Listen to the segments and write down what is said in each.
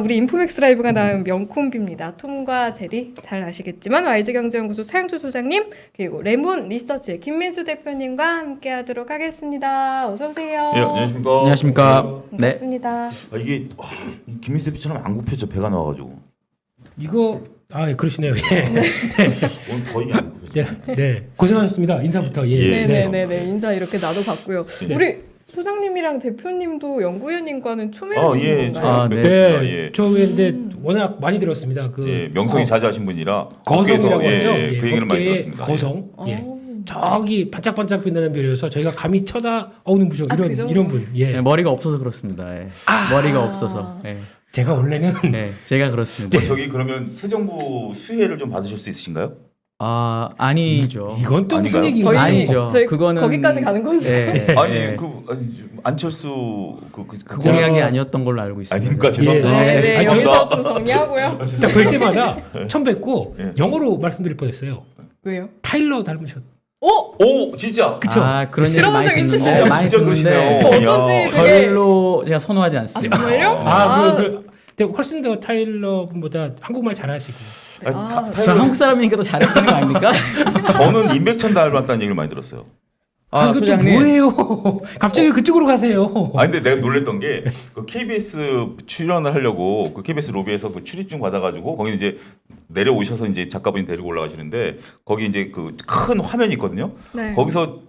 우리 인포맥스 라이브가 나온 명콤비입니다. 톰과 제리 잘 아시겠지만 YG경제연구소 차영주 소장님 그리고 레몬 리서치의 김민수 대표님과 함께하도록 하겠습니다. 어서 오세요. 예, 안녕하십니까. 안녕하십니까. 네. 반갑습니다. 이게 김민수 대표처럼 안 굽혀져 배가 나와가지고 이거 그러시네요. 예. 오늘 거의 안 굽혀져. 네. 고생하셨습니다. 인사부터. 예. 네네네 인사 이렇게 나도 받고요. 네. 우리 소장님이랑 대표님도 연구위원님과는 초면인 예, 건가요? 뵙겠습니다. 네. 예. 저 근데 워낙 많이 들었습니다. 예, 명성이 자자하신 분이라 거성이라고 거기에서 하죠. 그 얘기는 많이 어깨의 들었습니다. 거성. 예. 어. 저기 반짝반짝 빛나는 별이어서 저희가 감히 쳐다오는 분이죠. 그 정도? 이런 분. 예. 네, 머리가 없어서 그렇습니다. 예. 머리가 없어서. 예. 제가 원래는 네, 제가 그렇습니다. 저기 그러면 새 정부 수혜를 좀 받으실 수 있으신가요? 아니죠. 이건 또 무슨 아닌가요? 얘기인가요? 아니죠. 저희 그거는 거기까지 가는 겁니다. 예. 아니 예. 안철수 그 공약이 아니었던 걸로 알고 있습니다. 아닙니까? 죄송합니다. 네, 네. 죄송합니다. 여기서 좀 정리하고요. 진짜 뵐 때마다 처음 뵙고 예. 영어로 말씀드릴 뻔했어요. 왜요? 타일러 닮으셨. 오 진짜. 그쵸? 그런 얘기 들어본 많이 적 듣는데 있으시죠? 많이 진짜 그러시네요. 듣는데 저 어쩐지 야. 되게 별로 제가 선호하지 않습니다. 정말요? 근데 훨씬 더 타일러보다 한국말 잘하시고. 저 한국 사람이니까 더 잘하시는 거 아닙니까? 저는 임백천 닮았다는 얘기를 많이 들었어요. 이것도 소장님. 뭐예요? 갑자기 그쪽으로 가세요. 근데 내가 놀랬던 게 그 KBS 출연을 하려고 그 KBS 로비에서 그 출입증 받아가지고 거기 이제 내려오셔서 이제 작가분이 데리고 올라가시는데 거기 이제 그 큰 화면이 있거든요. 네. 거기서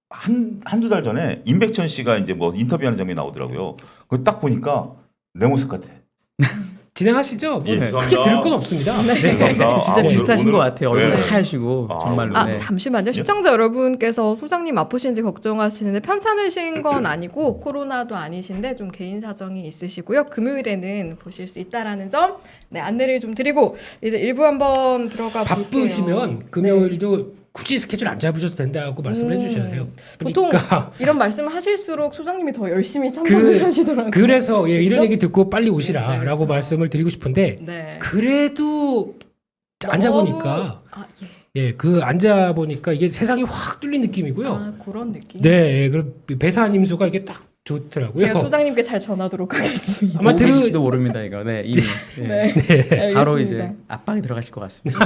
한두 달 전에 임백천 씨가 이제 뭐 인터뷰하는 장면이 나오더라고요. 그거 딱 보니까 내 모습 같아. 진행하시죠. 뭐 예, 크게 죄송합니다. 들을 건 없습니다. 네. 죄송합니다. 진짜 오늘- 비슷하신 것 같아요. 얼굴 네. 하얘시고 정말로. 아, 네. 잠시만요. 시청자 여러분께서 소장님 아프신지 걱정하시는데 편찮으신 건 아니고 코로나도 아니신데 좀 개인 사정이 있으시고요. 금요일에는 보실 수 있다라는 점 안내를 좀 드리고 이제 일부 한번 들어가 볼게요. 바쁘시면 금요일도 굳이 스케줄 안 잡으셔도 된다고 말씀을 해주셔야 해요. 보통 그러니까 이런 말씀 하실수록 소장님이 더 열심히 참석을 하시더라고요. 그래서 이런 그죠? 얘기 듣고 빨리 오시라라고 그쵸. 말씀을 드리고 싶은데 네. 그래도 앉아보니까 그 앉아보니까 이게 세상이 확 뚫린 느낌이고요. 그런 느낌. 네, 그럼 배산 임수가 이게 딱 좋더라고요. 제가 소장님께 잘 전하도록 하겠습니다. 아마 보고 계실지도 모릅니다 이거. 네, 이미. 네. 네. 바로 알겠습니다. 이제 압박이 들어가실 것 같습니다.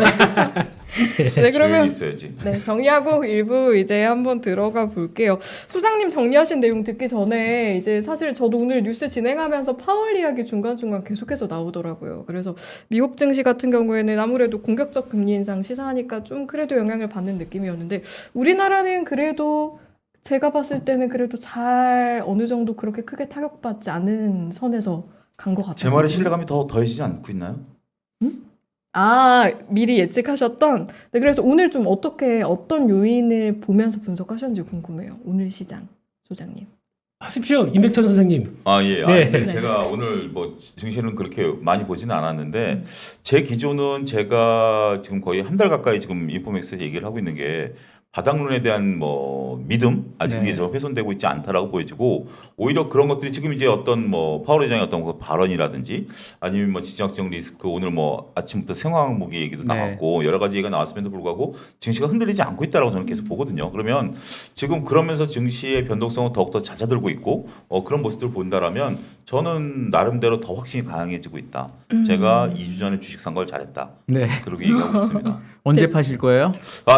네, 조용히 그러면 있어야지. 정리하고 일부 이제 한번 들어가 볼게요. 소장님 정리하신 내용 듣기 전에 이제 사실 저도 오늘 뉴스 진행하면서 파월 이야기 중간중간 계속해서 나오더라고요. 그래서 미국 증시 같은 경우에는 아무래도 공격적 금리 인상 시사하니까 좀 그래도 영향을 받는 느낌이었는데 우리나라는 그래도 제가 봤을 때는 그래도 잘 어느 정도 그렇게 크게 타격받지 않은 선에서 간 것 같아요. 제 말에 신뢰감이 더 더해지지 않고 있나요? 미리 예측하셨던. 네, 그래서 오늘 좀 어떤 요인을 보면서 분석하셨는지 궁금해요. 오늘 시장 소장님. 하십시오, 임백천 선생님. 예. 네. 근데 제가 오늘 뭐 증시는 그렇게 많이 보지는 않았는데 제 기조는 제가 지금 거의 한 달 가까이 지금 인포맥스에 얘기를 하고 있는 게 바닥론에 대한 뭐 믿음 아직 네. 이게 좀 훼손되고 있지 않다라고 보여지고 오히려 그런 것들이 지금 이제 어떤 뭐 파월 의장의 어떤 그 발언이라든지 아니면 뭐 지정학적 리스크 오늘 뭐 아침부터 생화학 무기 얘기도 네. 나왔고 여러 가지 얘기가 나왔음에도 불구하고 증시가 흔들리지 않고 있다라고 저는 계속 보거든요. 그러면 지금 그러면서 증시의 변동성은 더욱더 잦아들고 있고 그런 모습들을 본다라면 저는 나름대로 더 확신이 강해지고 있다. 제가 2주 전에 주식 산 걸 잘했다. 네. 그렇게 얘기하고 싶습니다. 언제 파실 거예요?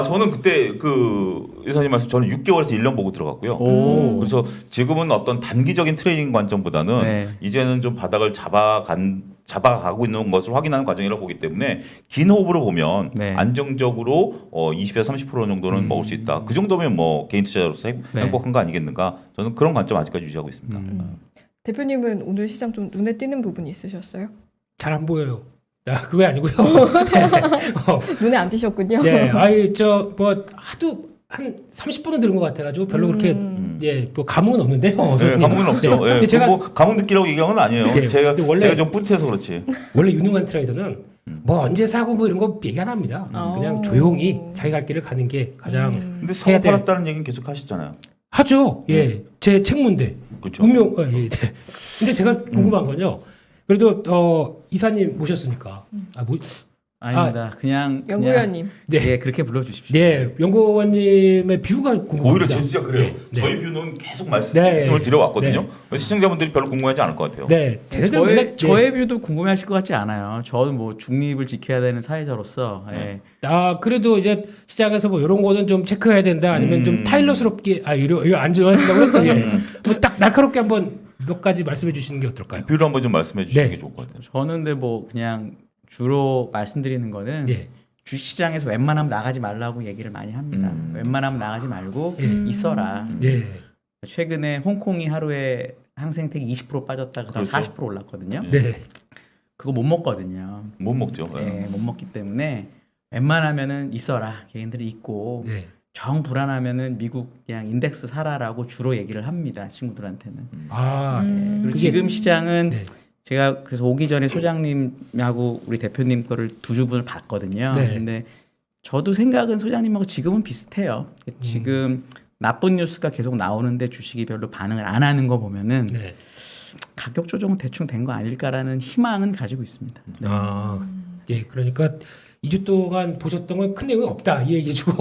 저는 그때 그 이사님 말씀 저는 6개월에서 1년 보고 들어갔고요. 오. 그래서 지금은 어떤 단기적인 트레이딩 관점보다는 네. 이제는 좀 바닥을 잡아가고 있는 것을 확인하는 과정이라고 보기 때문에 긴 호흡으로 보면 네. 안정적으로 20에서 30% 정도는 먹을 수 있다. 그 정도면 뭐 개인 투자자로서 행복한 거 아니겠는가? 저는 그런 관점 아직까지 유지하고 있습니다. 대표님은 오늘 시장 좀 눈에 띄는 부분이 있으셨어요? 잘 안 보여요. 그거 아니고요. 눈에 안 띄셨군요. 네, 뭐 하도 한 30분은 들은 것 같아가지고 별로 그렇게 뭐 감흥은 없는데요. 네, 감흥은 없죠. 네. 예, 근데 제가 뭐 감흥 느끼라고 얘기한 건 아니에요. 네, 제가 근데 원래- 제가 좀 뿌듯해서 그렇지. 원래 유능한 트레이더는 뭐 언제 사고 뭐 이런 거 얘기 안 합니다. 그냥 조용히 자기 갈 길을 가는 게 가장 근데 해야 사고 돼. 팔았다는 얘기는 계속 하시잖아요. 하죠. 예, 제 책문데 그렇죠. 운명. 예. 근데 제가 궁금한 건요. 그래도 이사님 모셨으니까 아닙니다. 그냥 연구위원님. 네. 예, 그렇게 불러주십시오. 네, 연구원님의 뷰가 궁금합니다. 오히려 진짜 그래요. 네. 저희 뷰는 계속 말씀을 네. 드려왔거든요. 네. 시청자분들이 별로 궁금하지 않을 것 같아요. 네, 쟤네들 맨날 저의 뷰도 궁금해하실 것 같지 않아요. 저는 뭐 중립을 지켜야 되는 사회자로서 네. 그래도 이제 시장에서 뭐 이런 거는 좀 체크해야 된다. 아니면 좀 타일러스럽게 이거 안 좋아하신다고 그랬죠. 예. 뭐딱 날카롭게 한번 몇 가지 말씀해 주시는 게 어떨까요? 뷰를 한번 좀 말씀해 주시는 네. 게 좋을 것 같아요. 저는 근데 뭐 그냥 주로 말씀드리는 거는 예. 주식시장에서 웬만하면 나가지 말라고 얘기를 많이 합니다. 웬만하면 나가지 말고 있어라. 예. 최근에 홍콩이 하루에 항생택이 20% 빠졌다가 그렇죠. 40% 올랐거든요. 네. 그거 못 먹거든요. 못 먹죠. 네, 못 먹기 때문에 웬만하면은 있어라. 개인들이 있고 네. 정 불안하면은 미국 그냥 인덱스 사라라고 주로 얘기를 합니다. 친구들한테는. 그리고 그게- 지금 시장은 네. 제가 그래서 오기 전에 소장님하고 우리 대표님 거를 두 분을 봤거든요. 네. 근데 저도 생각은 소장님하고 지금은 비슷해요. 지금 나쁜 뉴스가 계속 나오는데 주식이 별로 반응을 안 하는 거 보면은 네. 가격 조정은 대충 된 거 아닐까라는 희망은 가지고 있습니다. 네. 예, 그러니까 2주 동안 보셨던 건 큰 내용이 없다 이 얘기죠.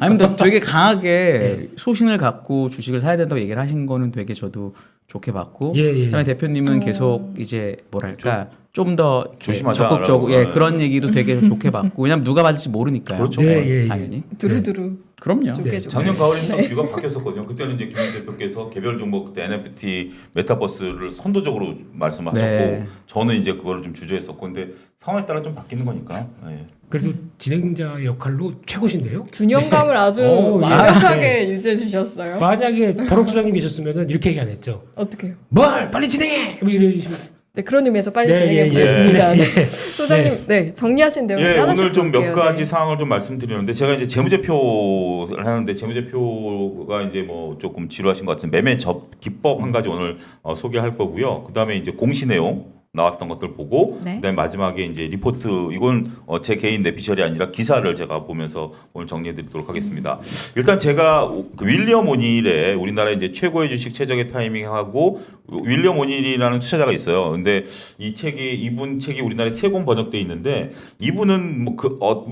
아니 근데 되게 강하게 소신을 갖고 주식을 사야 된다고 얘기를 하신 거는 되게 저도 좋게 봤고 그다음에 대표님은 계속 이제 뭐랄까 좀 더 조심하자 적극적으로 라고. 그런 얘기도 되게 좋게 봤고 왜냐면 누가 받을지 모르니까요. 그렇죠. 당연히. 두루두루. 그럼요. 좋게 작년 가을에 뷰가 바뀌었었거든요. 그때는 이제 김현 대표께서 개별 종목 그때 NFT 메타버스를 선도적으로 말씀하셨고 네. 저는 이제 그거를 좀 주저했었고 근데 상황에 따라 좀 바뀌는 거니까. 네. 그래도 진행자의 역할로 최고신데요. 균형감을 아주 오, 예. 완벽하게 유지해 주셨어요. 만약에 버럭 소장님 계셨으면 이렇게 얘기 안 했죠. 어떻게요? 뭘 빨리 진행해! 뭐 이러시면. 네, 그런 의미에서 빨리 네, 진행해 예, 예. 보겠습니다. 예. 소장님, 네, 정리하신 내용 예, 이제 하나씩 오늘 좀 몇 볼게요. 가지 네. 사항을 좀 말씀드리는데 제가 이제 재무제표를 하는데 재무제표가 이제 뭐 조금 지루하신 것 같은 매매 기법 한 가지 오늘 소개할 거고요. 그다음에 이제 공시 내용 나왔던 것들 보고 네. 그다음에 마지막에 이제 리포트 이건 제 개인 내피셜이 아니라 기사를 제가 보면서 오늘 정리해드리도록 하겠습니다. 일단 제가 그 윌리엄 오닐의 우리나라 이제 최고의 주식 최적의 타이밍하고 윌리엄 오닐이라는 투자자가 있어요. 근데 이분 책이 우리나라에 3권 번역돼 있는데 이분은 뭐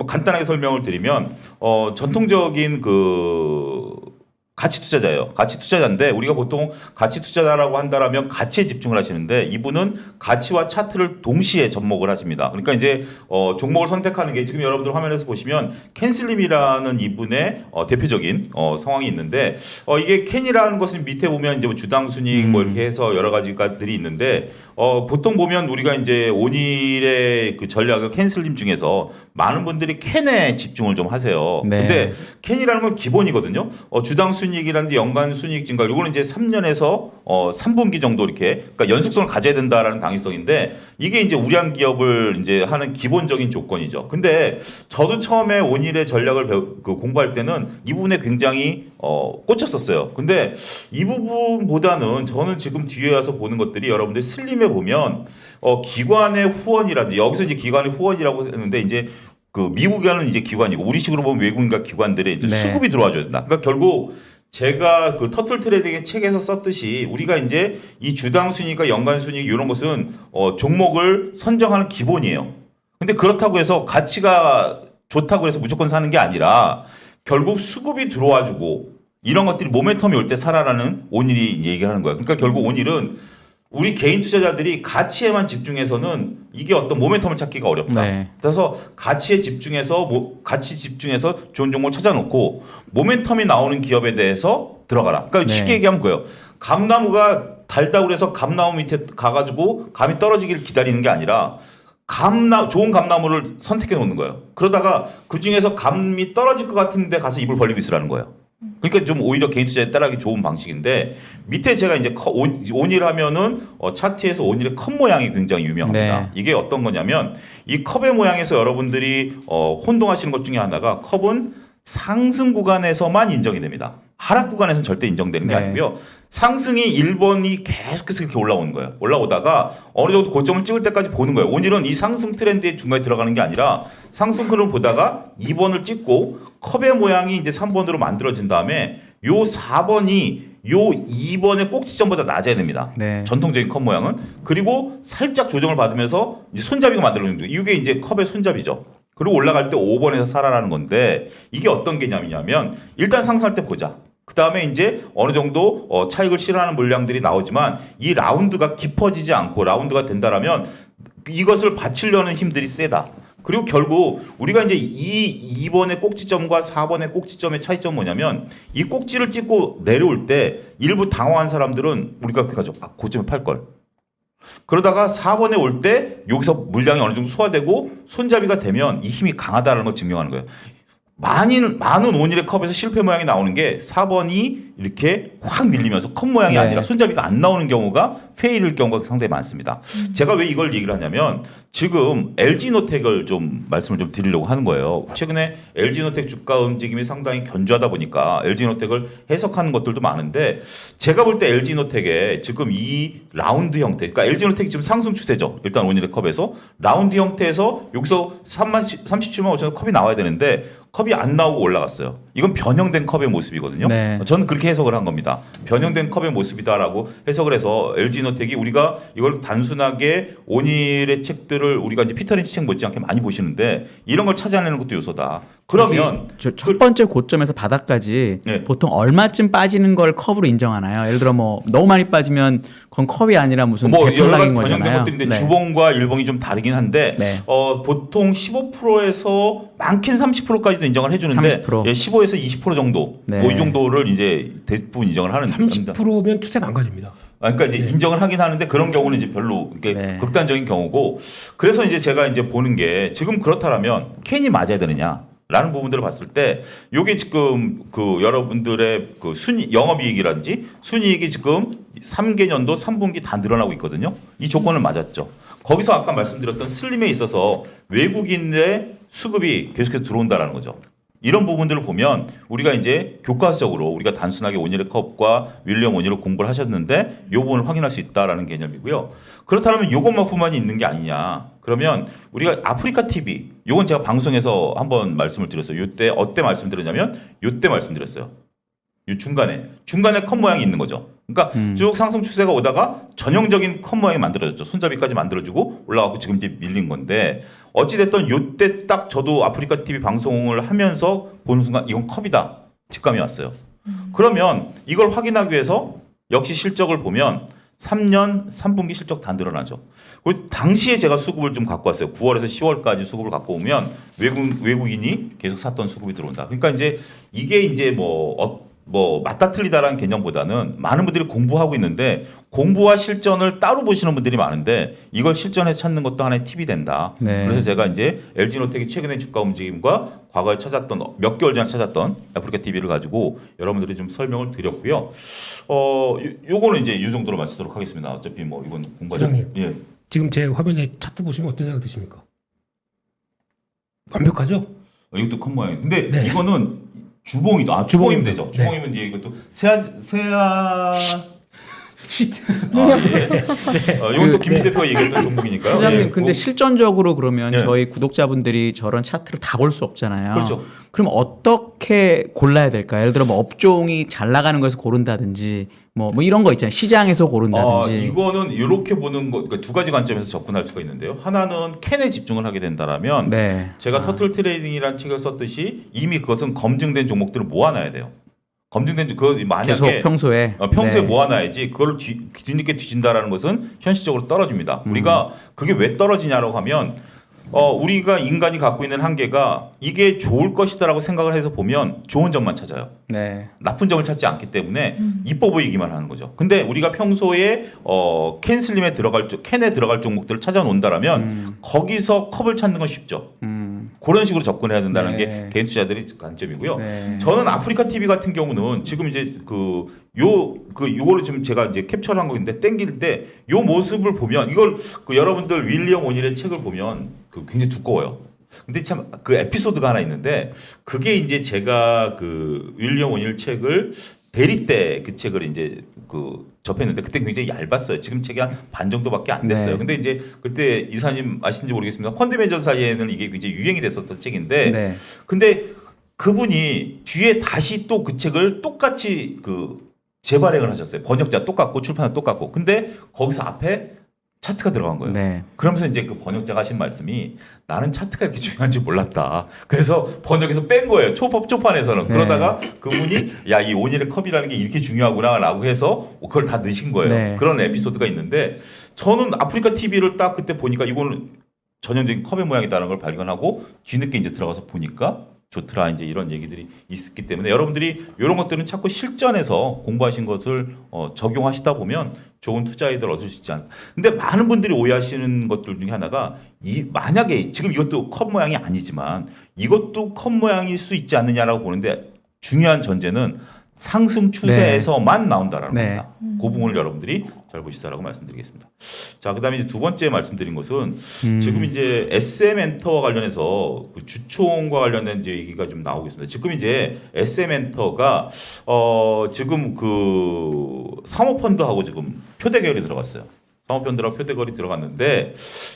간단하게 설명을 드리면 전통적인 가치 투자자예요. 가치 투자자인데 우리가 보통 가치 투자자라고 한다라면 가치에 집중을 하시는데 이분은 가치와 차트를 동시에 접목을 하십니다. 그러니까 이제 종목을 선택하는 게 지금 여러분들 화면에서 보시면 캔슬림이라는 이분의 대표적인 상황이 있는데 이게 캔이라는 것은 밑에 보면 이제 뭐 주당 순이익 뭐 이렇게 해서 여러 가지들이 있는데 보통 보면 우리가 이제 오닐의 그 전략을 캔슬림 중에서 많은 분들이 캔에 집중을 좀 하세요. 네. 근데 캔이라는 건 기본이거든요. 주당 순이익이라는 연간 순이익 증가, 이거는 이제 3년에서 3분기 정도 이렇게, 그러니까 연속성을 가져야 된다라는 당위성인데 이게 이제 우량 기업을 이제 하는 기본적인 조건이죠. 근데 저도 처음에 오닐의 전략을 공부할 때는 이 부분에 굉장히 꽂혔었어요. 근데 이 부분보다는 저는 지금 뒤에 와서 보는 것들이 여러분들 슬림에 보면 기관의 후원이라든지 여기서 이제 기관의 후원이라고 했는데 이제 그 미국에는 이제 기관이고 우리식으로 보면 외국인과 기관들의 이제 네. 수급이 들어와줘야 된다. 그러니까 결국 제가 그 터틀 트레이딩의 책에서 썼듯이 우리가 이제 이 주당 순위가 연간 순위 이런 것은 종목을 선정하는 기본이에요. 근데 그렇다고 해서 가치가 좋다고 해서 무조건 사는 게 아니라 결국 수급이 들어와주고 이런 것들이 모멘텀이 올 때 사라라는 오닐이 얘기를 하는 거예요. 그러니까 결국 오닐은 우리 개인 투자자들이 가치에만 집중해서는 이게 어떤 모멘텀을 찾기가 어렵다. 네. 그래서 가치 집중해서 좋은 종목을 찾아놓고 모멘텀이 나오는 기업에 대해서 들어가라. 그러니까 네. 쉽게 얘기하면 그거예요. 감나무가 달다고 해서 감나무 밑에 가가지고 감이 떨어지기를 기다리는 게 아니라 좋은 감나무를 선택해 놓는 거예요. 그러다가 그 중에서 감이 떨어질 것 같은데 가서 입을 벌리고 있으라는 거예요. 그러니까 좀 오히려 개인 투자에 따라하기 좋은 방식인데 밑에 제가 이제 오닐 하면은 차트에서 오닐의 컵 모양이 굉장히 유명합니다. 네. 이게 어떤 거냐면 이 컵의 모양에서 여러분들이 혼동하시는 것 중에 하나가 컵은 상승 구간에서만 인정이 됩니다. 하락 구간에서는 절대 인정되는 게 네. 아니고요. 상승이 1번이 계속해서 이렇게 올라오는 거예요. 올라오다가 어느 정도 고점을 찍을 때까지 보는 거예요. 오늘은 이 상승 트렌드의 중간에 들어가는 게 아니라 상승 흐름을 보다가 2번을 찍고 컵의 모양이 이제 3번으로 만들어진 다음에 요 4번이 요 2번의 꼭지점보다 낮아야 됩니다. 네. 전통적인 컵 모양은. 그리고 살짝 조정을 받으면서 이제 손잡이가 만들어지는 거예요. 이게 이제 컵의 손잡이죠. 그리고 올라갈 때 5번에서 사라라는 건데 이게 어떤 개념이냐면 일단 상승할 때 보자. 그 다음에 이제 어느 정도 차익을 실현하는 물량들이 나오지만 이 라운드가 깊어지지 않고 라운드가 된다라면 이것을 받치려는 힘들이 세다. 그리고 결국 우리가 이제 이 2번의 꼭지점과 4번의 꼭지점의 차이점은 뭐냐면 이 꼭지를 찍고 내려올 때 일부 당황한 사람들은 우리가 그렇게 하죠. 아, 고점에 팔 걸. 그러다가 4번에 올 때 여기서 물량이 어느 정도 소화되고 손잡이가 되면 이 힘이 강하다는 걸 증명하는 거예요. 많은 온일의 컵에서 실패 모양이 나오는 게 4번이 이렇게 확 밀리면서 컵 모양이 네. 아니라 손잡이가 안 나오는 경우가 페일일 경우가 상당히 많습니다. 제가 왜 이걸 얘기를 하냐면 지금 LG노텍을 좀 말씀을 좀 드리려고 하는 거예요. 최근에 LG노텍 주가 움직임이 상당히 견조하다 보니까 LG노텍을 해석하는 것들도 많은데 제가 볼 때 LG노텍의 지금 이 라운드 형태, 그러니까 LG노텍이 지금 상승 추세죠. 일단 온일의 컵에서 라운드 형태에서 여기서 37만 5천 컵이 나와야 되는데 컵이 안 나오고 올라갔어요. 이건 변형된 컵의 모습이거든요. 네. 저는 그렇게 해석을 한 겁니다. 변형된 컵의 모습이다라고 해석을 해서 LG노텍이 우리가 이걸 단순하게 온일의 책들을 우리가 이제 피터 린치 책 못지않게 많이 보시는데 이런 걸 찾아내는 것도 요소다. 그러면 첫 번째 고점에서 바닥까지 네. 보통 얼마쯤 빠지는 걸 컵으로 인정하나요? 예를 들어 뭐 너무 많이 빠지면 그건 컵이 아니라 무슨 뭐 여러 가지 대폭락인 변형된 거잖아요. 것들인데 네. 주봉과 일봉이 좀 다르긴 한데 네. 보통 15%에서 많게는 30%까지도 인정을 해주는데 30%. 예, 15에서 20% 정도 네. 뭐 이 정도를 이제 대부분 인정을 하는 겁니다. 30%면 추세 망가집니다. 그러니까 이제 네. 인정을 하긴 하는데 그런 경우는 이제 별로 이렇게 네. 극단적인 경우고 그래서 이제 제가 이제 보는 게 지금 그렇다라면 캔이 맞아야 되느냐? 라는 부분들을 봤을 때 요게 지금 그 여러분들의 그 영업이익이라든지 순이익이 지금 3개년도 3분기 다 늘어나고 있거든요. 이 조건은 맞았죠. 거기서 아까 말씀드렸던 슬림에 있어서 외국인의 수급이 계속해서 들어온다라는 거죠. 이런 부분들을 보면 우리가 이제 교과서적으로 우리가 단순하게 온일의 컵과 윌리엄 온일을 공부를 하셨는데 이 부분을 확인할 수 있다라는 개념이고요. 그렇다면 이것만뿐만이 있는 게 아니냐. 그러면 우리가 아프리카 TV 요건 제가 방송에서 한번 말씀을 드렸어요. 이때 어때 말씀드렸냐면 이때 말씀드렸어요. 이 중간에 컵 모양이 있는 거죠. 그러니까 쭉 상승 추세가 오다가 전형적인 컵 모양이 만들어졌죠. 손잡이까지 만들어지고 올라가고 지금 이제 밀린 건데 어찌됐든 이때 딱 저도 아프리카 TV 방송을 하면서 보는 순간 이건 컵이다. 직감이 왔어요. 그러면 이걸 확인하기 위해서 역시 실적을 보면 3년 3분기 실적 다 늘어나죠. 그리고 당시에 제가 수급을 좀 갖고 왔어요. 9월에서 10월까지 수급을 갖고 오면 외국인이 계속 샀던 수급이 들어온다. 그러니까 이제 이게 이제 뭐 맞다 틀리다라는 개념보다는 많은 분들이 공부하고 있는데 공부와 실전을 따로 보시는 분들이 많은데 이걸 실전에 찾는 것도 하나의 팁이 된다. 네. 그래서 제가 이제 LG노텍이 최근의 주가 움직임과 과거에 찾았던 몇 개월 전에 찾았던 아프리카 TV를 가지고 여러분들이 좀 설명을 드렸고요. 요거는 이제 이 정도로 마치도록 하겠습니다. 어차피 뭐 이건 공부하자. 부장님. 예. 지금 제 화면에 차트 보시면 어떤 생각 드십니까? 완벽하죠? 이것도 큰 모양이. 근데 네. 이거는 주봉이죠. 아, 주봉이면 되죠. 네. 주봉이면 이제 이것도 세아 시트. 이건 또 김 대표가 얘기했던 종목이니까요. 회장님 예, 근데 실전적으로 그러면 예. 저희 구독자분들이 저런 차트를 다 볼 수 없잖아요. 그렇죠. 그럼 어떻게 골라야 될까요? 예를 들어 뭐 업종이 잘 나가는 거에서 고른다든지 뭐 이런 거 있잖아요. 시장에서 고른다든지. 이거는 이렇게 보는 거, 그러니까 두 가지 관점에서 접근할 수가 있는데요. 하나는 캔에 집중을 하게 된다라면 네. 제가 터틀 트레이딩이라는 책을 썼듯이 이미 그것은 검증된 종목들을 모아놔야 돼요. 검증된 그 만약에 계속 평소에 평소에 네. 모아놔야지 그걸 뒤늦게 뒤진다라는 것은 현실적으로 떨어집니다. 우리가 그게 왜 떨어지냐라고 하면 우리가 인간이 갖고 있는 한계가 이게 좋을 것이다라고 생각을 해서 보면 좋은 점만 찾아요. 네. 나쁜 점을 찾지 않기 때문에 이뻐 보이기만 하는 거죠. 근데 우리가 평소에 캔슬림에 캔에 들어갈 종목들을 찾아놓는다라면 거기서 컵을 찾는 건 쉽죠. 그런 식으로 접근해야 된다는 네. 게 개인 투자들의 관점이고요. 네. 저는 아프리카 TV 같은 경우는 지금 이제 요거를 지금 제가 이제 캡처를 한 거인데 땡길 때 요 모습을 보면 이걸 여러분들 윌리엄 오닐의 책을 보면 굉장히 두꺼워요. 근데 참 그 에피소드가 하나 있는데 그게 이제 제가 윌리엄 오닐 책을 대리 때 그 책을 이제 접했는데 그때 굉장히 얇았어요. 지금 책이 한 반 정도밖에 안 됐어요. 네. 근데 이제 그때 이사님 아시는지 모르겠습니다. 펀드 매니저 사이에는 이게 굉장히 유행이 됐었던 책인데 네. 근데 그분이 뒤에 다시 또 그 책을 똑같이 재발행을 하셨어요. 번역자 똑같고 출판사 똑같고. 근데 거기서 앞에 차트가 들어간 거예요. 네. 그러면서 이제 그 번역자가 하신 말씀이 나는 차트가 이렇게 중요한지 몰랐다. 그래서 번역에서 뺀 거예요. 초판에서는. 네. 그러다가 그분이 야, 이 오닐의 컵이라는 게 이렇게 중요하구나라고 해서 그걸 다 넣으신 거예요. 네. 그런 에피소드가 있는데 저는 아프리카 TV를 딱 그때 보니까 이거는 전형적인 컵의 모양이다라는 걸 발견하고 뒤늦게 이제 들어가서 보니까 좋더라 이제 이런 얘기들이 있었기 때문에 여러분들이 이런 것들은 자꾸 실전에서 공부하신 것을 적용하시다 보면 좋은 투자 아이디어를 얻을 수 있지 않을까. 근데 많은 분들이 오해하시는 것들 중에 하나가 만약에 지금 이것도 컵 모양이 아니지만 이것도 컵 모양일 수 있지 않느냐라고 보는데 중요한 전제는 상승 추세에서만 나온다라는 네. 겁니다. 그 부분을 여러분들이 잘 보시라고 말씀드리겠습니다. 자, 그다음에 이제 두 번째 말씀드린 것은 지금 이제 SM 엔터와 관련해서 그 주총과 관련된 이제 얘기가 좀 나오고 있습니다. 지금 이제 SM 엔터가 지금 그 사모펀드하고 지금 표대결이 들어갔어요. 사모펀드랑 표대결이 들어갔는데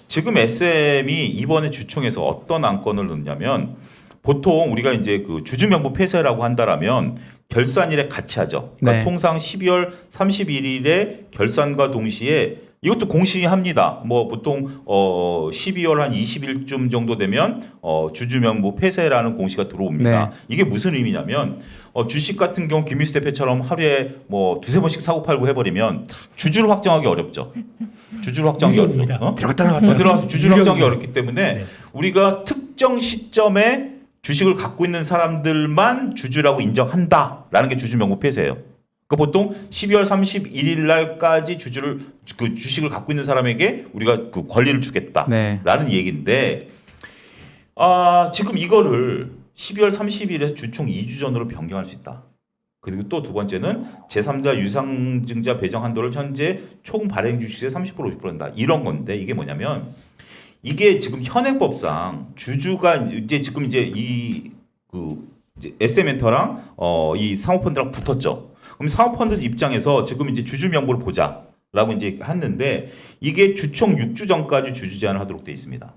지금 SM이 이번에 주총에서 어떤 안건을 넣냐면 보통 우리가 이제 그 주주명부 폐쇄라고 한다라면 결산일에 같이 하죠. 그러니까 네. 통상 12월 31일에 결산과 동시에 이것도 공시합니다. 뭐 보통 12월 한 20일쯤 정도 되면 주주명부 폐쇄라는 공시가 들어옵니다. 네. 이게 무슨 의미냐면 주식 같은 경우 김미수 대표처럼 하루에 뭐 두세 번씩 사고 팔고 해버리면 주주를 확정하기 어렵죠. 주주를 확정하기 유령입니다. 어렵죠. 들어갔다 나왔다. 들어가서 주주를 확정하기 유령이에요. 어렵기 때문에 네. 우리가 특정 시점에 주식을 갖고 있는 사람들만 주주라고 인정한다라는 게 주주명부 폐쇄예요. 그 보통 12월 31일 날까지 그 주식을 갖고 있는 사람에게 우리가 그 권리를 주겠다라는 네. 얘기인데 지금 이거를 12월 30일에 주총 2주 전으로 변경할 수 있다. 그리고 또 두 번째는 제3자 유상증자 배정 한도를 현재 총 발행 주식의 30% 50% 한다. 이런 건데 이게 뭐냐면 이게 지금 현행법상 주주가 이제 지금 이제 이제 SM엔터랑 이 사모펀드랑 붙었죠. 그럼 사모펀드 입장에서 지금 이제 주주 명부를 보자라고 이제 했는데 이게 주총 6주 전까지 주주 제한을 하도록 돼 있습니다.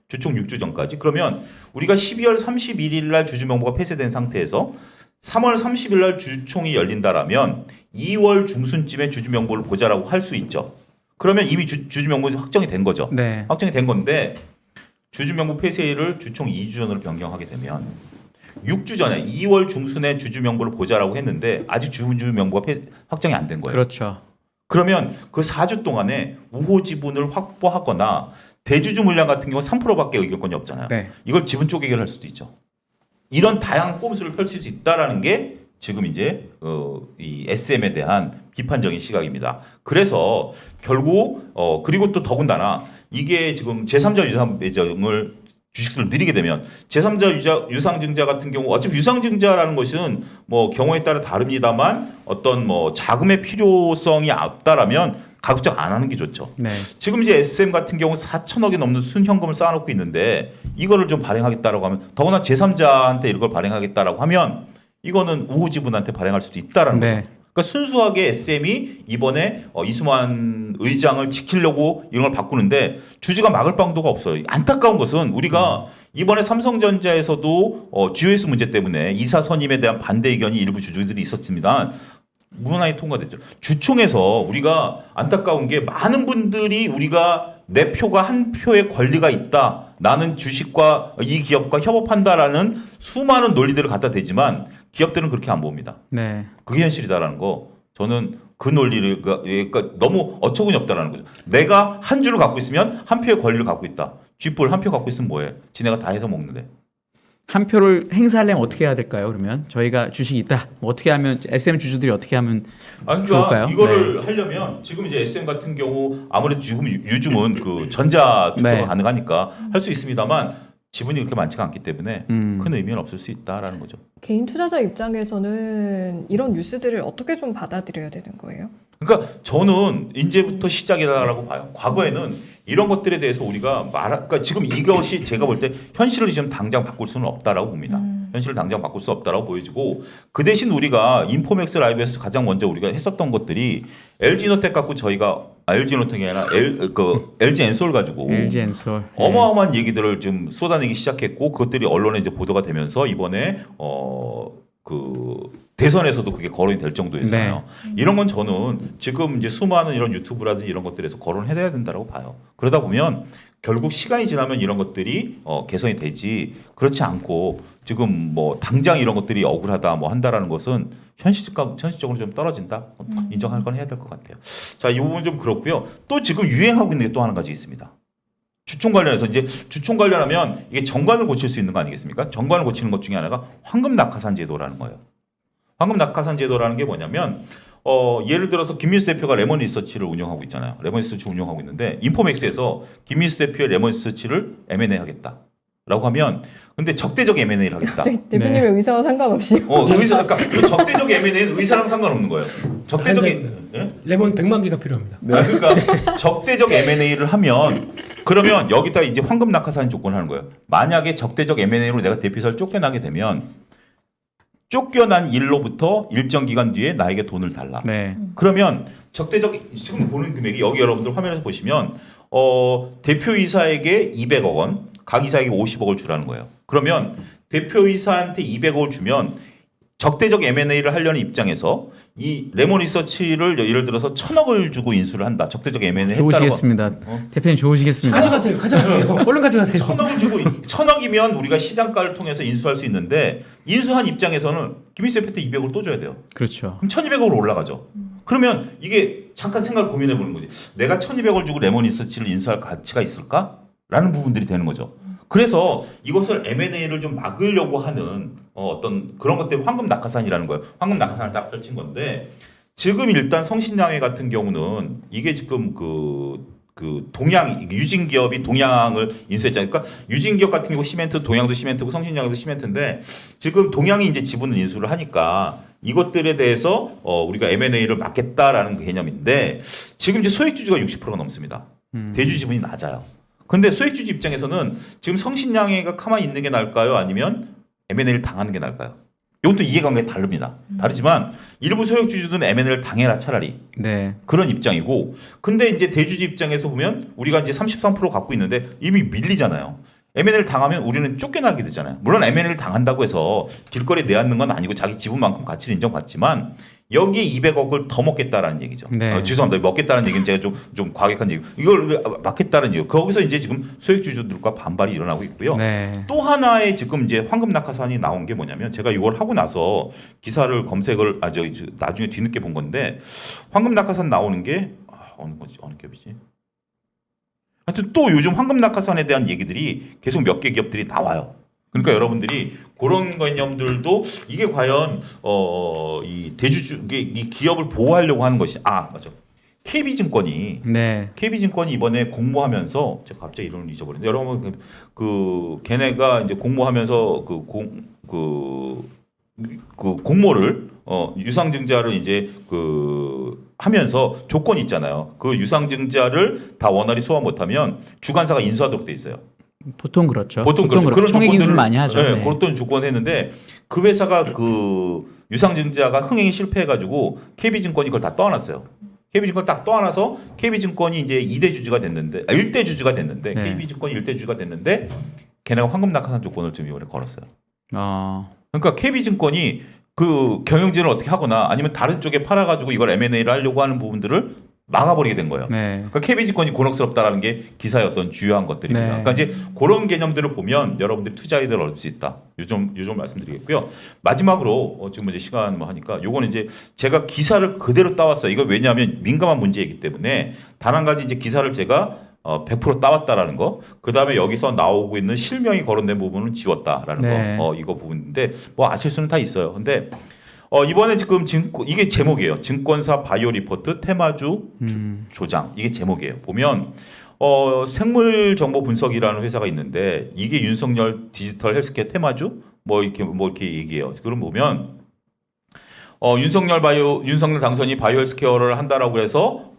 주총 6주 전까지. 그러면 우리가 12월 31일 날 주주 명부가 폐쇄된 상태에서 3월 30일 날 주총이 열린다라면 2월 중순쯤에 주주 명부를 보자라고 할 수 있죠. 그러면 이미 주주 명부가 확정이 된 거죠. 네. 확정이 된 건데 주주 명부 폐쇄일을 주총 2주 전으로 변경하게 되면 6주 전에 2월 중순에 주주 명부를 보자라고 했는데 아직 주주 명부가 확정이 안 된 거예요. 그렇죠. 그러면 그 4주 동안에 우호 지분을 확보하거나 대주주 물량 같은 경우 3%밖에 의결권이 없잖아요. 네. 이걸 지분 쪼개기를 할 수도 있죠. 이런 다양한 꼼수를 펼칠 수 있다라는 게 지금 이제 이 SM에 대한 비판적인 시각입니다. 그래서 결국 그리고 또 더군다나 이게 지금 제3자 유상 배정을 주식수를 늘리게 되면 제3자 유상증자 같은 경우 어차피 유상증자라는 것은 뭐 경우에 따라 다릅니다만 어떤 뭐 자금의 필요성이 없다라면 가급적 안 하는 게 좋죠. 네. 지금 이제 SM 같은 경우 4천억이 넘는 순현금을 쌓아놓고 있는데 이거를 좀 발행하겠다라고 하면 더구나 제3자한테 이걸 발행하겠다라고 하면 이거는 우호지분한테 발행할 수도 있다라는 네. 거죠. 그러니까 순수하게 SM이 이번에 이수만 의장을 지키려고 이런 걸 바꾸는데 주주가 막을 방도가 없어요. 안타까운 것은 우리가 이번에 삼성전자에서도 GOS 문제 때문에 이사 선임에 대한 반대 의견이 일부 주주들이 있었습니다. 무난히 통과됐죠. 주총에서 우리가 안타까운 게 많은 분들이 우리가 내 표가 한 표의 권리가 있다. 나는 주식과 이 기업과 협업한다라는 수많은 논리들을 갖다 대지만 기업들은 그렇게 안 봅니다. 네. 그게 현실이다라는 거. 저는 그 논리를 그러니까 너무 어처구니 없다라는 거죠. 내가 한 주를 갖고 있으면 한 표의 권리를 갖고 있다. 쥐뿔 한 표 갖고 있으면 뭐해? 지네가 다 해서 먹는데. 한 표를 행사하려면 어떻게 해야 될까요? 그러면 저희가 주식이 있다. 뭐 어떻게 하면 SM 주주들이 어떻게 하면 그러니까 좋을까요? 이거를 하려면 지금 이제 SM 같은 경우 아무래도 지금 요즘은 그 전자 투표가 네. 가능하니까 할 수 있습니다만 지분이 그렇게 많지가 않기 때문에 큰 의미는 없을 수 있다라는 거죠. 개인 투자자 입장에서는 이런 뉴스들을 어떻게 좀 받아들여야 되는 거예요? 그러니까 저는 이제부터 시작이다라고 봐요. 과거에는 이런 것들에 대해서 우리가 그러니까 지금 이것이 제가 볼 때 현실을 지금 당장 바꿀 수는 없다라고 봅니다. 현실을 당장 바꿀 수 없다라고 보여지고 그 대신 우리가 인포맥스 라이브에서 가장 먼저 우리가 했었던 것들이 LG노텍 갖고 저희가 LG노텍이 아니라 LG엔솔 가지고 LG엔솔 어마어마한 얘기들을 좀 쏟아내기 시작했고 그것들이 언론에 이제 보도가 되면서 이번에 그 대선에서도 그게 거론이 될 정도였잖아요. 이런 건 저는 지금 이제 수많은 이런 유튜브라든지 이런 것들에서 거론해야 된다고 봐요. 그러다 보면 결국 시간이 지나면 이런 것들이 개선이 되지, 그렇지 않고 지금 뭐 당장 이런 것들이 억울하다 뭐 한다라는 것은 현실적으로 좀 떨어진다. 인정할 건 해야 될 것 같아요. 자, 이 부분 좀 그렇고요. 또 지금 유행하고 있는 게 또 한 가지 있습니다. 주총 관련해서 이제 주총 관련하면 이게 정관을 고칠 수 있는 거 아니겠습니까? 정관을 고치는 것 중에 하나가 황금 낙하산 제도라는 거예요. 황금 낙하산 제도라는 게 뭐냐면 예를 들어서 김민수 대표가 레몬 리서치를 운영하고 있잖아요. 레몬 리서치 운영하고 있는데 인포맥스에서 김민수 대표의 레몬 리서치를 M&A 하겠다라고 하면 근데 적대적 M&A를 하겠다. 갑자기 대표님의 의사와 상관없이. 의사 그러니까 그 적대적 M&A는 의사랑 상관없는 거예요. 적대적 예? 레몬 100만 개가 필요합니다. 그러니까 적대적 M&A를 하면 그러면 여기다 이제 황금 낙하산 조건을 하는 거예요. 만약에 적대적 M&A로 내가 대표이사를 쫓겨나게 되면 쫓겨난 일로부터 일정 기간 뒤에 나에게 돈을 달라. 그러면 적대적 지금 보는 금액이 여기 여러분들 화면에서 보시면 대표이사에게 200억 원, 각 이사에게 50억을 주라는 거예요. 그러면 대표이사한테 200억을 주면 적대적 M&A를 하려는 입장에서 이 레몬 리서치를 예를 들어서 1,000억을 주고 인수를 한다. 적대적 M&A 했다고. 좋으시겠습니다. 대표님 좋으시겠습니다. 가져가세요. 얼른 가져가세요. 1,000억을 주고 1,000억이면 우리가 시장가를 통해서 인수할 수 있는데 인수한 입장에서는 김민수 대표 때 200억을 또 줘야 돼요. 그렇죠. 그럼 1,200억으로 올라가죠. 그러면 이게 잠깐 생각을 고민해 보는 거지. 내가 1,200억을 주고 레몬 리서치를 인수할 가치가 있을까? 라는 부분들이 되는 거죠. 그래서 이것을 M&A를 좀 막으려고 하는 어떤 그런 것 때문에 황금 낙하산이라는 거예요. 황금 낙하산을 딱 펼친 건데 지금 일단 성신양회 같은 경우는 이게 지금 유진기업이 동양을 인수했잖아요. 그러니까 유진기업 같은 경우 시멘트, 동양도 시멘트고 성신양회도 시멘트인데 지금 동양이 이제 지분을 인수를 하니까 이것들에 대해서 우리가 M&A를 막겠다라는 개념인데 지금 이제 소액주주가 60%가 넘습니다. 대주 지분이 낮아요. 근데 소액주주 입장에서는 지금 성신양회가 가만히 있는 게 나을까요? 아니면 M&A를 당하는 게 나을까요? 이것도 이해관계가 다릅니다. 다르지만 일부 소액주주들은 M&A를 당해라 차라리. 그런 입장이고 근데 이제 대주주 입장에서 보면 우리가 이제 33% 갖고 있는데 이미 밀리잖아요. M&A를 당하면 우리는 쫓겨나게 되잖아요. 물론 M&A를 당한다고 해서 길거리에 내놓는 건 아니고 자기 지분만큼 가치를 인정받지만 여기에 200억을 더 먹겠다라는 얘기죠. 죄송합니다. 먹겠다는 얘기는 제가 좀 과격한 얘기. 이걸 막겠다는 얘기. 거기서 이제 지금 소액주주들과 반발이 일어나고 있고요. 또 하나의 지금 이제 황금 낙하산이 나온 게 뭐냐면 제가 이걸 하고 나서 기사를 검색을 나중에 뒤늦게 본 건데 황금 낙하산 나오는 게 어느 기업이지? 하여튼 또 요즘 황금 낙하산에 대한 얘기들이 계속 몇 개 기업들이 나와요. 그러니까 여러분들이 그런 개념들도 이게 과연 이 대주주 이 기업을 보호하려고 하는 것이 맞아. KB증권이 이번에 공모하면서 제가 갑자기 이름을 잊어버렸는데 여러분 걔네가 이제 공모하면서 공모를 유상증자를 이제 하면서 조건이 있잖아요. 그 유상증자를 다 원활히 소화 못하면 주관사가 인수하도록 돼 있어요. 보통 그렇죠. 보통 그런 조건들을 많이 하죠. 그런 조건 했는데 그 회사가 유상증자가 흥행이 실패해가지고 KB증권이 그걸 다 떠안았어요. KB증권 딱 떠안아서 KB증권이 이제 2대 주주가 됐는데 1대 주주가 됐는데 KB증권이 1대 주주가 됐는데 걔네가 황금 낙하산 조건을 지금 이번에 걸었어요. 그러니까 KB증권이 그 경영진을 어떻게 하거나 아니면 다른 쪽에 팔아가지고 이걸 M&A를 하려고 하는 부분들을 막아버리게 된 거예요. 그러니까 KB증권이 곤혹스럽다라는 게 기사의 어떤 주요한 것들입니다. 그러니까 이제 그런 개념들을 보면 여러분들이 투자 아이디어를 얻을 수 있다. 요점 말씀드리겠고요. 마지막으로 지금 이제 시간 뭐 하니까 요거는 이제 제가 기사를 그대로 따왔어요. 이거 왜냐하면 민감한 문제이기 때문에 단 한 가지 이제 기사를 제가 100% 따왔다라는 거. 그 다음에 여기서 나오고 있는 실명이 거론된 부분은 지웠다라는 거. 이거 부분인데 뭐 아실 수는 다 있어요. 근데 이번에 지금 이게 제목이에요. 증권사 바이오 리포트 테마주 조장. 이게 제목이에요. 보면 생물 정보 분석이라는 회사가 있는데 이게 윤석열 디지털 헬스케어 테마주 뭐 이렇게 얘기해요. 그럼 보면 윤석열 당선이 바이오 헬스케어를 한다라고 해서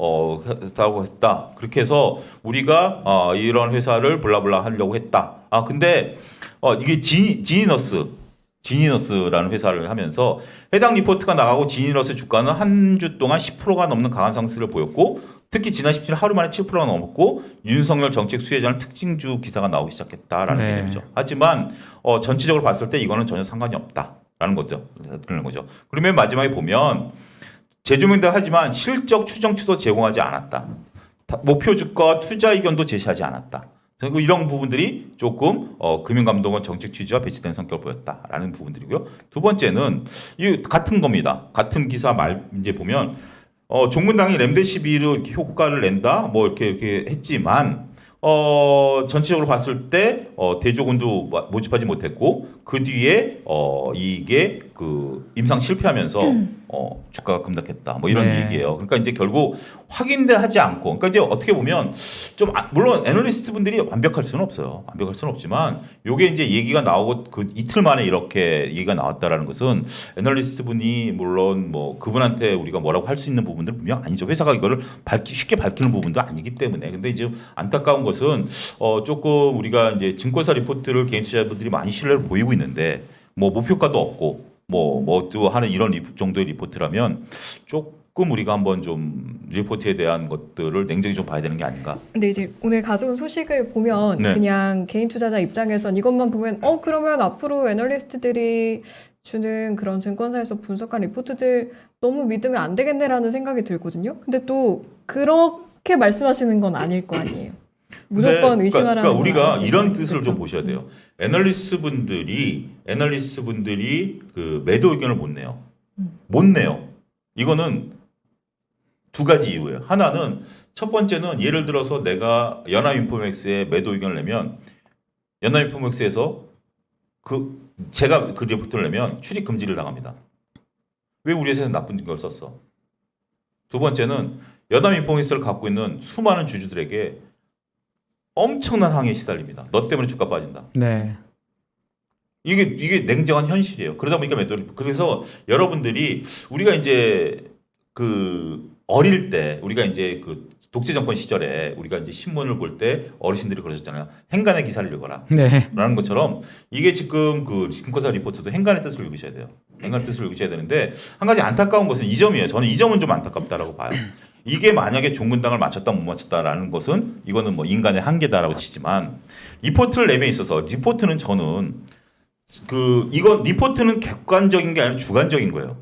했다. 그렇게 해서 우리가 이런 회사를 블라블라 하려고 했다. 근데 이게 지니너스라는 회사를 하면서 해당 리포트가 나가고 지니너스 주가는 한 주 동안 10%가 넘는 강한 상승을 보였고 특히 지난 17일 하루 만에 7%가 넘었고 윤석열 정책 수혜자는 특징주 기사가 나오기 시작했다라는 개념이죠. 하지만 전체적으로 봤을 때 이거는 전혀 상관이 없다. 라는 거죠. 그런 거죠. 그러면 마지막에 보면 재조명도 하지만 실적 추정치도 제공하지 않았다. 목표 주가 투자 의견도 제시하지 않았다. 그리고 이런 부분들이 조금 금융감독원 정책 취지와 배치된 성격을 보였다라는 부분들이고요. 두 번째는 이 같은 겁니다. 같은 기사 말 이제 보면 종문당이 렘데시비르 효과를 낸다 뭐 이렇게 했지만 전체적으로 봤을 때 대조군도 모집하지 못했고 그 뒤에 이게 그 임상 실패하면서 주가가 급락했다 뭐 이런 네. 얘기예요. 그러니까 이제 결국 확인하지 않고 그러니까 이제 어떻게 보면 좀 물론 애널리스트 분들이 완벽할 수는 없어요. 완벽할 수는 없지만 요게 이제 얘기가 나오고 그 이틀 만에 이렇게 얘기가 나왔다라는 것은 애널리스트 분이 물론 뭐 그분한테 우리가 뭐라고 할 수 있는 부분들 분명 아니죠. 회사가 이거를 쉽게 밝히는 부분도 아니기 때문에. 근데 이제 안타까운 것은 조금 우리가 이제 증권사 리포트를 개인 투자자분들이 많이 신뢰를 보이고 있는데 뭐 목표가도 없고 또 하는 이런 정도의 리포트라면 조금 우리가 한번 좀 리포트에 대한 것들을 냉정히 좀 봐야 되는 게 아닌가. 근데 이제 오늘 가져온 소식을 보면 네. 그냥 개인 투자자 입장에선 이것만 보면 그러면 앞으로 애널리스트들이 주는 그런 증권사에서 분석한 리포트들 너무 믿으면 안 되겠네라는 생각이 들거든요. 근데 또 그렇게 말씀하시는 건 아닐 거 아니에요. 무조건 네, 의심하라는 그러니까 우리가 건 이런 아니니까. 뜻을 좀 그렇죠. 보셔야 돼요. 애널리스트 분들이 그 매도 의견을 못 내요. 못 내요. 이거는 두 가지 이유예요. 하나는 첫 번째는 예를 들어서 내가 연합인포맥스에 매도 의견을 내면 연합인포맥스에서 제가 그 리포트를 내면 출입 금지를 당합니다. 왜 우리 회사에서 나쁜 걸 썼어? 두 번째는 연합인포맥스를 갖고 있는 수많은 주주들에게 엄청난 항의에 시달립니다. 너 때문에 주가 빠진다. 네. 이게 냉정한 현실이에요. 그러다 보니까 그래서 여러분들이 우리가 이제 그 어릴 때 우리가 이제 그 독재 정권 시절에 우리가 이제 신문을 볼 때 어르신들이 그러셨잖아요. 행간의 기사를 읽어라. 네. 라는 것처럼 이게 지금 그 증권사 리포트도 행간의 뜻을 읽으셔야 돼요. 행간의 뜻을 읽으셔야 되는데 한 가지 안타까운 것은 이 점이에요. 저는 이 점은 좀 안타깝다라고 봐요. 이게 만약에 종근당을 맞췄다 못 맞췄다라는 것은 이거는 뭐 인간의 한계다라고 치지만 리포트를 내면 있어서 리포트는 저는 이건 리포트는 객관적인 게 아니라 주관적인 거예요.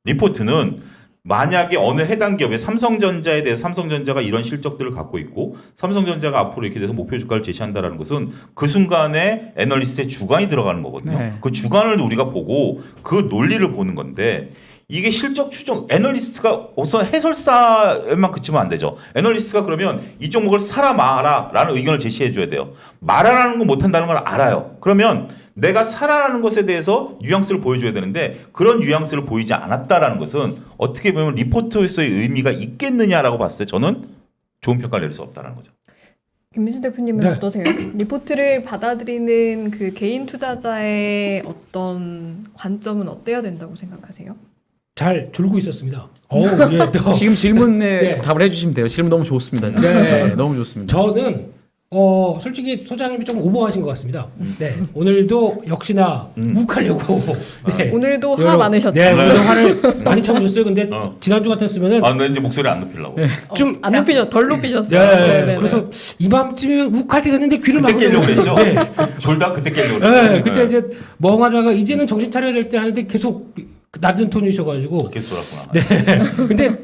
리포트는 만약에 어느 해당 기업의 삼성전자에 대해서 삼성전자가 이런 실적들을 갖고 있고 삼성전자가 앞으로 이렇게 돼서 목표 주가를 제시한다라는 것은 그 순간에 애널리스트의 주관이 들어가는 거거든요. 네. 그 주관을 우리가 보고 그 논리를 보는 건데 이게 실적 추정 애널리스트가 우선 해설사에만 그치면 안 되죠. 애널리스트가 그러면 이 종목을 사라 마라라는 의견을 제시해 줘야 돼요. 말하라는 거 못한다는 걸 알아요. 그러면 내가 사라라는 것에 대해서 뉘앙스를 보여줘야 되는데 그런 뉘앙스를 보이지 않았다라는 것은 어떻게 보면 리포트에서의 의미가 있겠느냐라고 봤을 때 저는 좋은 평가를 내릴 수 없다는 거죠. 김민수 대표님은 네. 어떠세요? 리포트를 받아들이는 그 개인 투자자의 어떤 관점은 어때야 된다고 생각하세요? 잘 졸고 있었습니다. 예, 또. 지금 질문에 네. 답을 해주시면 돼요. 질문 너무 좋습니다. 지금. 네. 네, 너무 좋습니다. 저는 솔직히 소장님이 좀 오버하신 것 같습니다. 네, 오늘도 역시나 욱하려고. 네. 오늘도 화 여러- 많으셨죠? 네, 오늘 화를 많이 쳐보셨어요. 근데 지난주 같았으면은 나 이제 목소리 안 높이려고. 좀 안 높이셨, 덜 높이셨어요. 네, 네네네. 그래서 이맘쯤이면 욱할 때 됐는데 귀를 그때 깨려고 막으려고 그랬죠? 네. 졸다 그때 깨려고 그랬죠? 네, 그때 이제 멍하다가 이제는 정신 차려야 될 때 하는데 계속 낮은 톤이셔가지고. 그렇게 쏠았구나. 네. 근데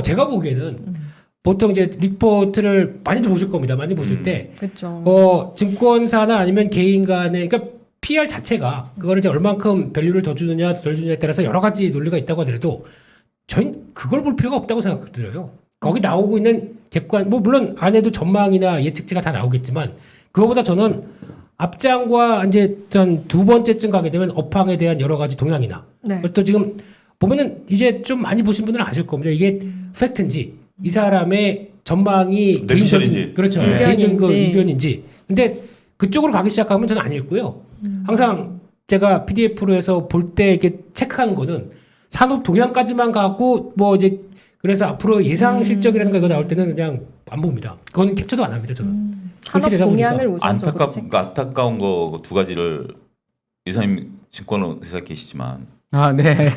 제가 보기에는 보통 이제 리포트를 많이들 보실 겁니다. 많이 보실 때 그렇죠. 증권사나 아니면 개인 간의 그러니까 PR 자체가 그거를 이제 얼만큼 밸류를 더 주느냐 덜 주느냐에 따라서 여러 가지 논리가 있다고 하더라도 저희는 그걸 볼 필요가 없다고 생각들어요. 거기 나오고 있는 객관 뭐 물론 안에도 전망이나 예측치가 다 나오겠지만 그거보다 저는 앞장과 이제 한 두 번째쯤 가게 되면 업황에 대한 여러 가지 동향이나 네. 또 지금 보면은 이제 좀 많이 보신 분들은 아실 겁니다. 이게 팩트인지 이 사람의 전망이 내 미션인지. 개인적인 그렇죠. 네. 개인적인 그 의견인지. 의견인지. 근데 그쪽으로 가기 시작하면 저는 안 읽고요. 항상 제가 PDF로 해서 볼 때 이렇게 체크하는 거는 산업 동향까지만 가고 뭐 이제 그래서 앞으로 예상 실적이라든가 이거 나올 때는 그냥 안 봅니다. 그거는 캡처도 안 합니다. 저는. 산업 되다 보니까. 동향을 우선적으로 안타까운 거 두 가지를 이사님 증권회사 계시지만 네.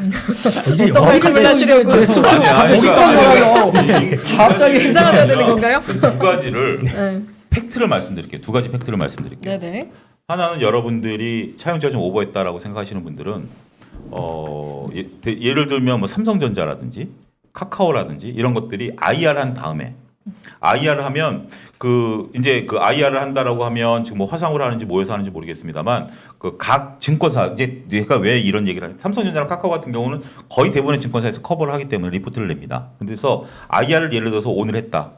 이제 어떤 말씀을 하시려고 갑자기 긴장하셔야 되는 건가요? 두 가지를 네. 팩트를 말씀드릴게요. 두 가지 팩트를 말씀드릴게요. 네네. 하나는 여러분들이 차용자 좀 오버했다라고 생각하시는 분들은 예를 들면 뭐 삼성전자라든지 카카오라든지 이런 것들이 IR 한 다음에 IR을 하면 이제 IR을 한다라고 하면 지금 뭐 화상으로 하는지 뭐해서 하는지 모르겠습니다만 그 각 증권사 이제 내가 왜 이런 얘기를 하냐 삼성전자랑 카카오 같은 경우는 거의 대부분의 증권사에서 커버를 하기 때문에 리포트를 냅니다. 그래서 IR을 예를 들어서 오늘 했다.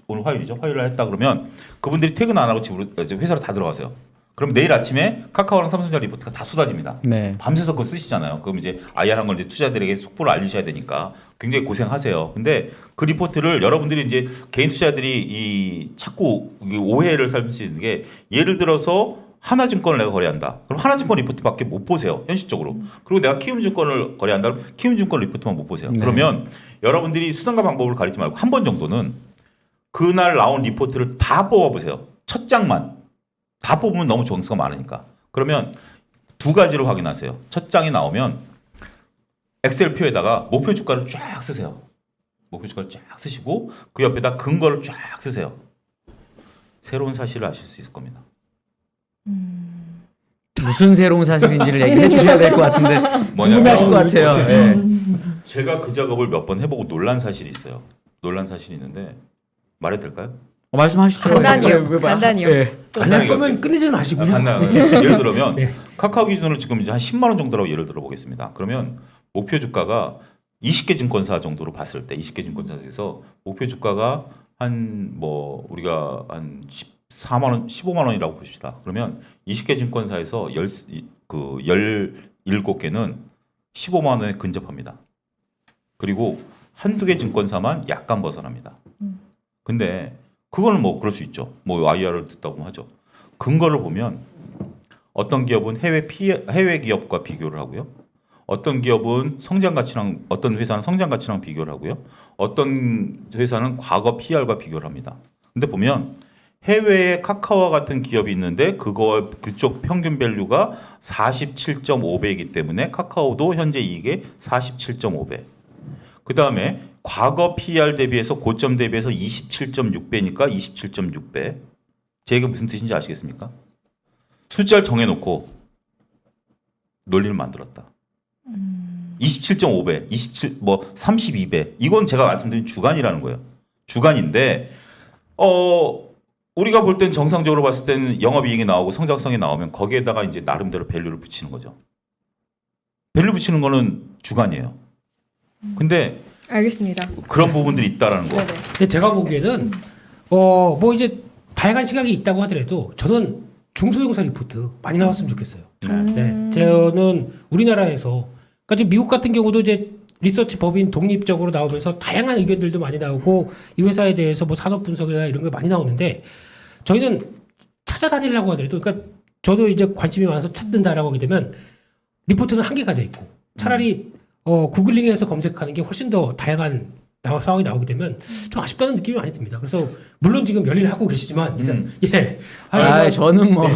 오늘 화요일이죠. 화요일에 했다 그러면 그분들이 퇴근 안 하고 집으로 회사로 다 들어가세요. 그럼 내일 아침에 카카오랑 삼성전자 리포트가 다 쏟아집니다. 네. 밤새서 그거 쓰시잖아요. 그럼 이제 IR한 걸 이제 투자자들에게 속보를 알리셔야 되니까 굉장히 고생하세요. 근데 그 리포트를 여러분들이 이제 개인 투자자들이 자꾸 오해를 살 수 있는 게 예를 들어서 하나증권을 내가 거래한다. 그럼 하나증권 리포트밖에 못 보세요. 현실적으로. 그리고 내가 키움증권을 거래한다. 그럼 키움증권 리포트만 못 보세요. 네. 그러면 여러분들이 수단과 방법을 가리지 말고 한 번 정도는 그날 나온 리포트를 다 뽑아보세요. 첫 장만. 다 뽑으면 너무 정수가 많으니까. 그러면 두 가지로 확인하세요. 첫 장이 나오면 엑셀표에다가 목표 주가를 쫙 쓰세요. 목표 주가를 쫙 쓰시고 그 옆에다 근거를 쫙 쓰세요. 새로운 사실을 아실 수 있을 겁니다. 무슨 새로운 사실인지를 얘기해 주셔야 될 것 같은데 궁금해하실 것 같아요. 네. 제가 그 작업을 몇 번 해보고 놀란 사실이 있어요. 놀란 사실이 있는데 말해도 될까요? 말씀하시죠. 간단히요. 간단히요. 네. 간단히 그러면 끝내지 마시고요. 예를 들면 네. 카카오 기준으로 지금 이제 한 10만 원 정도라고 예를 들어 보겠습니다. 그러면 목표 주가가 20개 증권사 정도로 봤을 때 20개 증권사에서 목표 주가가 한 뭐 우리가 한 14만 원, 15만 원이라고 봅시다. 그러면 20개 증권사에서 17개는 15만 원에 근접합니다. 그리고 한두 개 증권사만 약간 벗어납니다. 근데 그거는 뭐 그럴 수 있죠. 뭐 IR을 듣다고 하죠. 근거를 보면 어떤 기업은 해외 기업과 비교를 하고요. 어떤 기업은 성장 가치랑 어떤 회사는 성장 가치랑 비교를 하고요. 어떤 회사는 과거 PR과 비교를 합니다. 근데 보면 해외에 카카오와 같은 기업이 있는데 그쪽 평균 밸류가 47.5배이기 때문에 카카오도 현재 이익의 47.5배. 그 다음에 과거 PER 대비해서 고점 대비해서 27.6배니까 27.6배. 제 얘기가 무슨 뜻인지 아시겠습니까? 숫자를 정해놓고 논리를 만들었다. 27.5배, 32배. 이건 제가 말씀드린 주간이라는 거예요. 주간인데 우리가 볼 땐 정상적으로 봤을 때는 영업이익이 나오고 성장성이 나오면 거기에다가 이제 나름대로 밸류를 붙이는 거죠. 밸류 붙이는 거는 주간이에요. 근데 알겠습니다. 그런 부분들이 있다라는 거. 네네. 근데 제가 보기에는 뭐 이제 다양한 시각이 있다고 하더라도 저는 중소형사 리포트 많이 나왔으면 좋겠어요. 네, 저는 우리나라에서 그러니까 지금 미국 같은 경우도 이제 리서치 법인 독립적으로 나오면서 다양한 의견들도 많이 나오고 이 회사에 대해서 뭐 산업 분석이나 이런 게 많이 나오는데 저희는 찾아다니려고 하더라도 그러니까 저도 이제 관심이 많아서 찾는다라고 하게 되면 리포트는 한계가 돼 있고 차라리 구글링해서 검색하는 게 훨씬 더 다양한 상황이 나오게 되면 좀 아쉽다는 느낌이 많이 듭니다. 그래서 물론 지금 열일을 하고 계시지만 예, 저는 뭐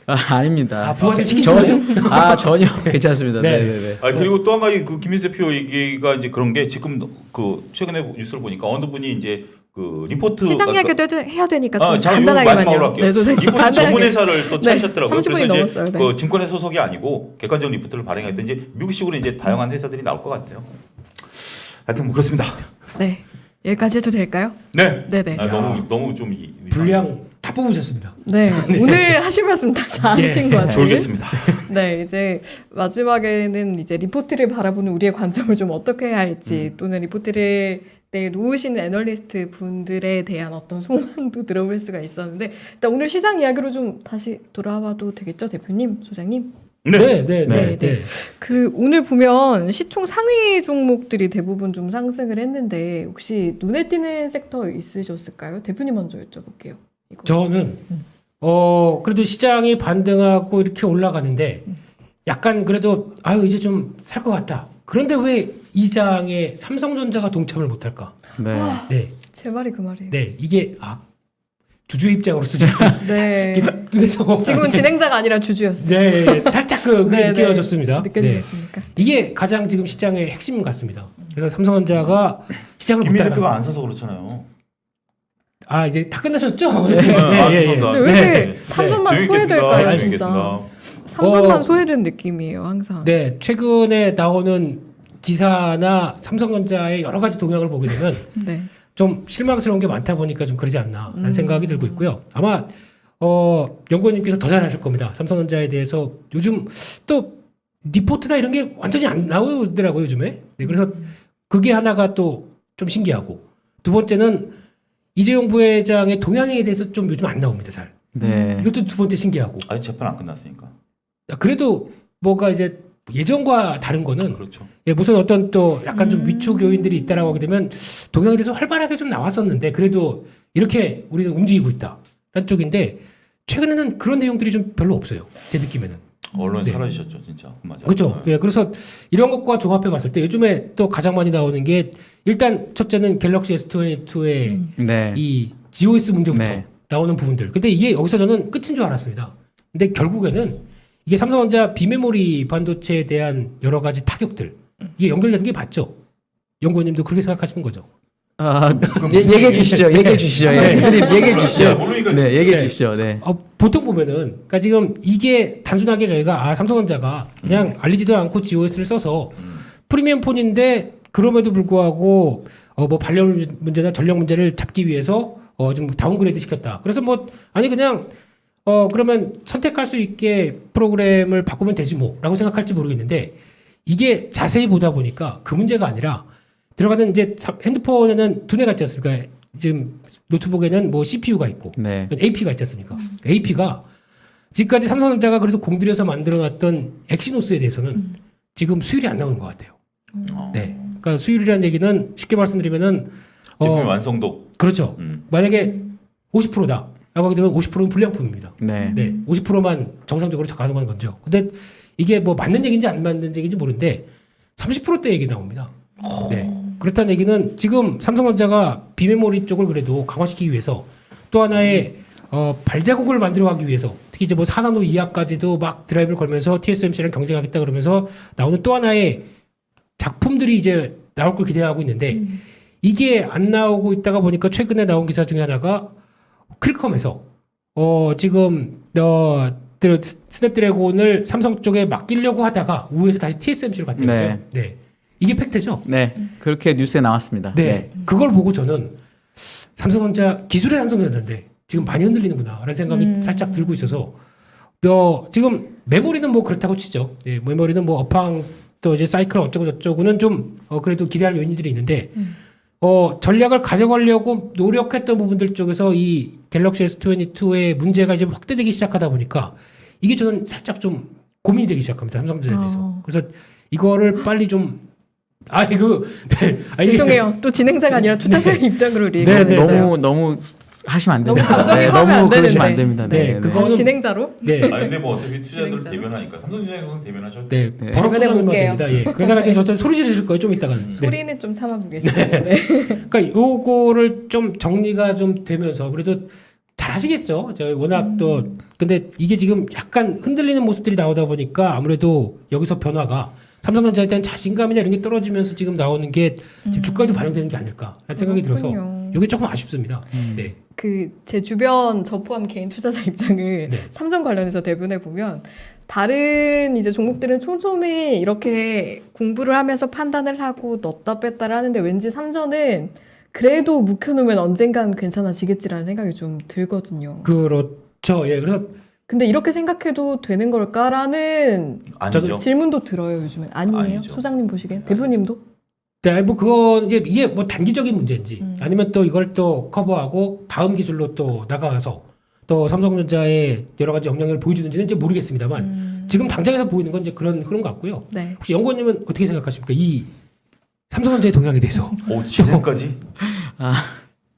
아닙니다. 부하들 시키시나요? 전혀 괜찮습니다. 네. 그리고 또 한 가지 그 김민수 대표 얘기가 이제 그런 게 지금 그 최근에 뉴스를 보니까 어느 분이 이제 그 리포트 시장 이야기도 해야 되니까 좀 자, 간단하게만요. 마지막으로 할게요. 네, 선생님. 리포트 전문 회사를 또 네, 찾으셨더라고요. 30분이 그래서 넘었어요. 이제 네. 그 증권회 소속이 아니고 객관적 리포트를 발행할 때 이제 미국식으로 이제 다양한 회사들이 나올 것 같아요. 하여튼 뭐 그렇습니다. 네. 여기까지 해도 될까요? 네. 네네. 너무 좀 분량 다 뽑으셨습니다. 네. 오늘 하신 말씀 다 하신 것 같아요. 졸겠습니다. 네, 이제 마지막에는 이제 리포트를 바라보는 우리의 관점을 좀 어떻게 해야 할지 또는 리포트를 놓으신 애널리스트 분들에 대한 어떤 소망도 들어볼 수가 있었는데 일단 오늘 시장 이야기로 좀 다시 돌아와도 되겠죠, 대표님, 소장님? 네. 그 오늘 보면 시총 상위 종목들이 대부분 좀 상승을 했는데 혹시 눈에 띄는 섹터 있으셨을까요? 대표님 먼저 여쭤볼게요. 이거. 저는 그래도 시장이 반등하고 이렇게 올라가는데 약간 그래도 이제 좀 살 것 같다. 그런데 왜 이 장에 삼성전자가 동참을 못할까? 네. 제 말이 그 말이에요. 네, 이게 주주의 입장으로 쓰자. 네. 눈에서 지금은 진행자가 아니라 주주였어요. 네, 살짝 그게 느껴졌습니다. 느껴지셨습니까? 이게 가장 지금 시장의 핵심 같습니다. 그래서 삼성전자가 시장을 못 김민수 따라. 대표가 안 사서 그렇잖아요. 이제 다 끝나셨죠? 죄송합니다. 왜 이렇게 3분만 조용히 소외될까요, 있겠습니다. 진짜? 삼성만 소외된 느낌이에요, 항상. 네, 최근에 나오는 기사나 삼성전자의 여러 가지 동향을 보게 되면 네. 좀 실망스러운 게 많다 보니까 좀 그러지 않나라는 생각이 들고 있고요. 아마 연구원님께서 더 잘하실 겁니다. 삼성전자에 대해서 요즘 또 리포트나 이런 게 완전히 안 나오더라고요, 요즘에. 네, 그래서 그게 하나가 또 좀 신기하고, 두 번째는 이재용 부회장의 동향에 대해서 좀 요즘 안 나옵니다, 잘. 네. 이것도 두 번째 신기하고. 아직 재판 안 끝났으니까. 그래도 뭐가 이제 예전과 다른 거는 그렇죠. 예, 무슨 어떤 또 약간 좀 위축 요인들이 있다라고 하게 되면 동향에 대해서 활발하게 좀 나왔었는데 그래도 이렇게 우리는 움직이고 있다라는 쪽인데 최근에는 그런 내용들이 좀 별로 없어요. 제 느낌에는. 언론이 네. 사라지셨죠, 진짜. 맞아요. 그렇죠. 네. 예, 그래서 이런 것과 종합해 봤을 때 요즘에 또 가장 많이 나오는 게 일단 첫째는 갤럭시 S22의 네. 이 GOS 문제부터 네. 나오는 부분들. 근데 이게 여기서 저는 끝인 줄 알았습니다. 근데 결국에는 이게 삼성전자 비메모리 반도체에 대한 여러 가지 타격들 이게 연결되는 게 맞죠? 연구원님도 그렇게 생각하시는 거죠? 얘기해 주시죠. 얘기해 주시죠. 예. 대표님 얘기해 주시죠. 모르니까 네, 얘기해 네. 주시죠. 네. 보통 보면은 그러니까 지금 이게 단순하게 저희가 삼성전자가 그냥 알리지도 않고 GOS를 써서 프리미엄 폰인데 그럼에도 불구하고 뭐 발열 문제나 전력 문제를 잡기 위해서 좀 다운그레이드 시켰다. 그래서 뭐 아니 그냥 그러면 선택할 수 있게 프로그램을 바꾸면 되지 뭐라고 생각할지 모르겠는데 이게 자세히 보다 보니까 그 문제가 아니라 들어가는 이제 핸드폰에는 두뇌가 있지 않습니까? 지금 노트북에는 뭐 CPU가 있고 네. AP가 있지 않습니까? AP가 지금까지 삼성전자가 그래도 공들여서 만들어놨던 엑시노스에 대해서는 지금 수율이 안 나오는 것 같아요. 네. 그러니까 수율이라는 얘기는 쉽게 말씀드리면은 제품 완성도. 그렇죠. 만약에 50%다. 라고 하게 되면 50%는 불량품입니다. 네. 네. 50%만 정상적으로 가동하는 거죠. 근데 이게 뭐 맞는 얘기인지 안 맞는 얘기인지 모르는데 30%대 얘기 나옵니다. 네. 그렇다는 얘기는 지금 삼성전자가 비메모리 쪽을 그래도 강화시키기 위해서 또 하나의 발자국을 만들어가기 위해서 특히 이제 뭐 4나노 이하까지도 막 드라이브를 걸면서 TSMC랑 경쟁하겠다 그러면서 나오는 또 하나의 작품들이 이제 나올 걸 기대하고 있는데 이게 안 나오고 있다가 보니까 최근에 나온 기사 중에 하나가 퀄컴에서 지금 스냅드래곤을 삼성 쪽에 맡기려고 하다가 우에서 다시 TSMC로 갔다면서요. 네. 네. 이게 팩트죠. 네. 그렇게 뉴스에 나왔습니다. 네. 그걸 보고 저는 삼성전자 기술의 삼성전자인데 지금 많이 흔들리는구나라는 생각이 살짝 들고 있어서 지금 메모리는 뭐 그렇다고 치죠. 네, 메모리는 뭐 업황 또 이제 사이클 어쩌고 저쩌고는 좀 그래도 기대할 요인들이 있는데 전략을 가져가려고 노력했던 부분들 쪽에서 이 갤럭시 S22의 문제가 이제 확대되기 시작하다 보니까 이게 저는 살짝 좀 고민이 되기 시작합니다. 삼성전자에 대해서. 그래서 이거를 빨리 좀 네. 죄송해요. 또 진행자가 아니라 투자자의 입장으로 우리 네, 네. 얘기했어요. 너무 하시면 안 너무 됩니다. 감정이입하면 안 너무 그러시면 되는데. 안 됩니다. 네, 네. 그거- 진행자로? 네. 근데 뭐 어차피 투자자들 진행자. 대변하니까 삼성전자는 대변하셔도 네. 네. 버럭 대변해 소리만 볼게요. 됩니다. 예. 그러다가 이제 저 소리 지르실 거예요. 좀 이따가는. 네. 소리는 좀 참아보겠습니다. 네. 그러니까 요거를 좀 정리가 좀 되면서 그래도 잘 하시겠죠. 저희 워낙 또 근데 이게 지금 약간 흔들리는 모습들이 나오다 보니까 아무래도 여기서 변화가 삼성전자에 대한 자신감이나 이런 게 떨어지면서 지금 나오는 게 지금 주가에도 반영되는 게 아닐까 라는 생각이 들어서 그렇군요. 이게 조금 아쉽습니다. 네. 제 주변 저 포함 개인 투자자 입장을 네. 삼성 관련해서 대변해 보면 다른 이제 종목들은 촘촘히 이렇게 공부를 하면서 판단을 하고 넣었다 뺐다를 하는데 왠지 삼성은 그래도 묵혀놓으면 언젠간 괜찮아지겠지라는 생각이 좀 들거든요. 그렇죠. 예. 그래서 근데 이렇게 생각해도 되는 걸까라는 아니죠. 질문도 들어요 요즘은. 아니에요? 아니죠. 소장님 보시기엔? 대표님도? 네, 뭐 그건 이게 뭐 단기적인 문제인지 아니면 또 이걸 또 커버하고 다음 기술로 또 나가서 또 삼성전자의 여러 가지 역량을 보여주는지는 이제 모르겠습니다만 지금 당장에서 보이는 건 이제 그런 것 같고요. 네. 혹시 연구원님은 어떻게 생각하십니까? 이 삼성전자의 동향에 대해서 오, 진행까지?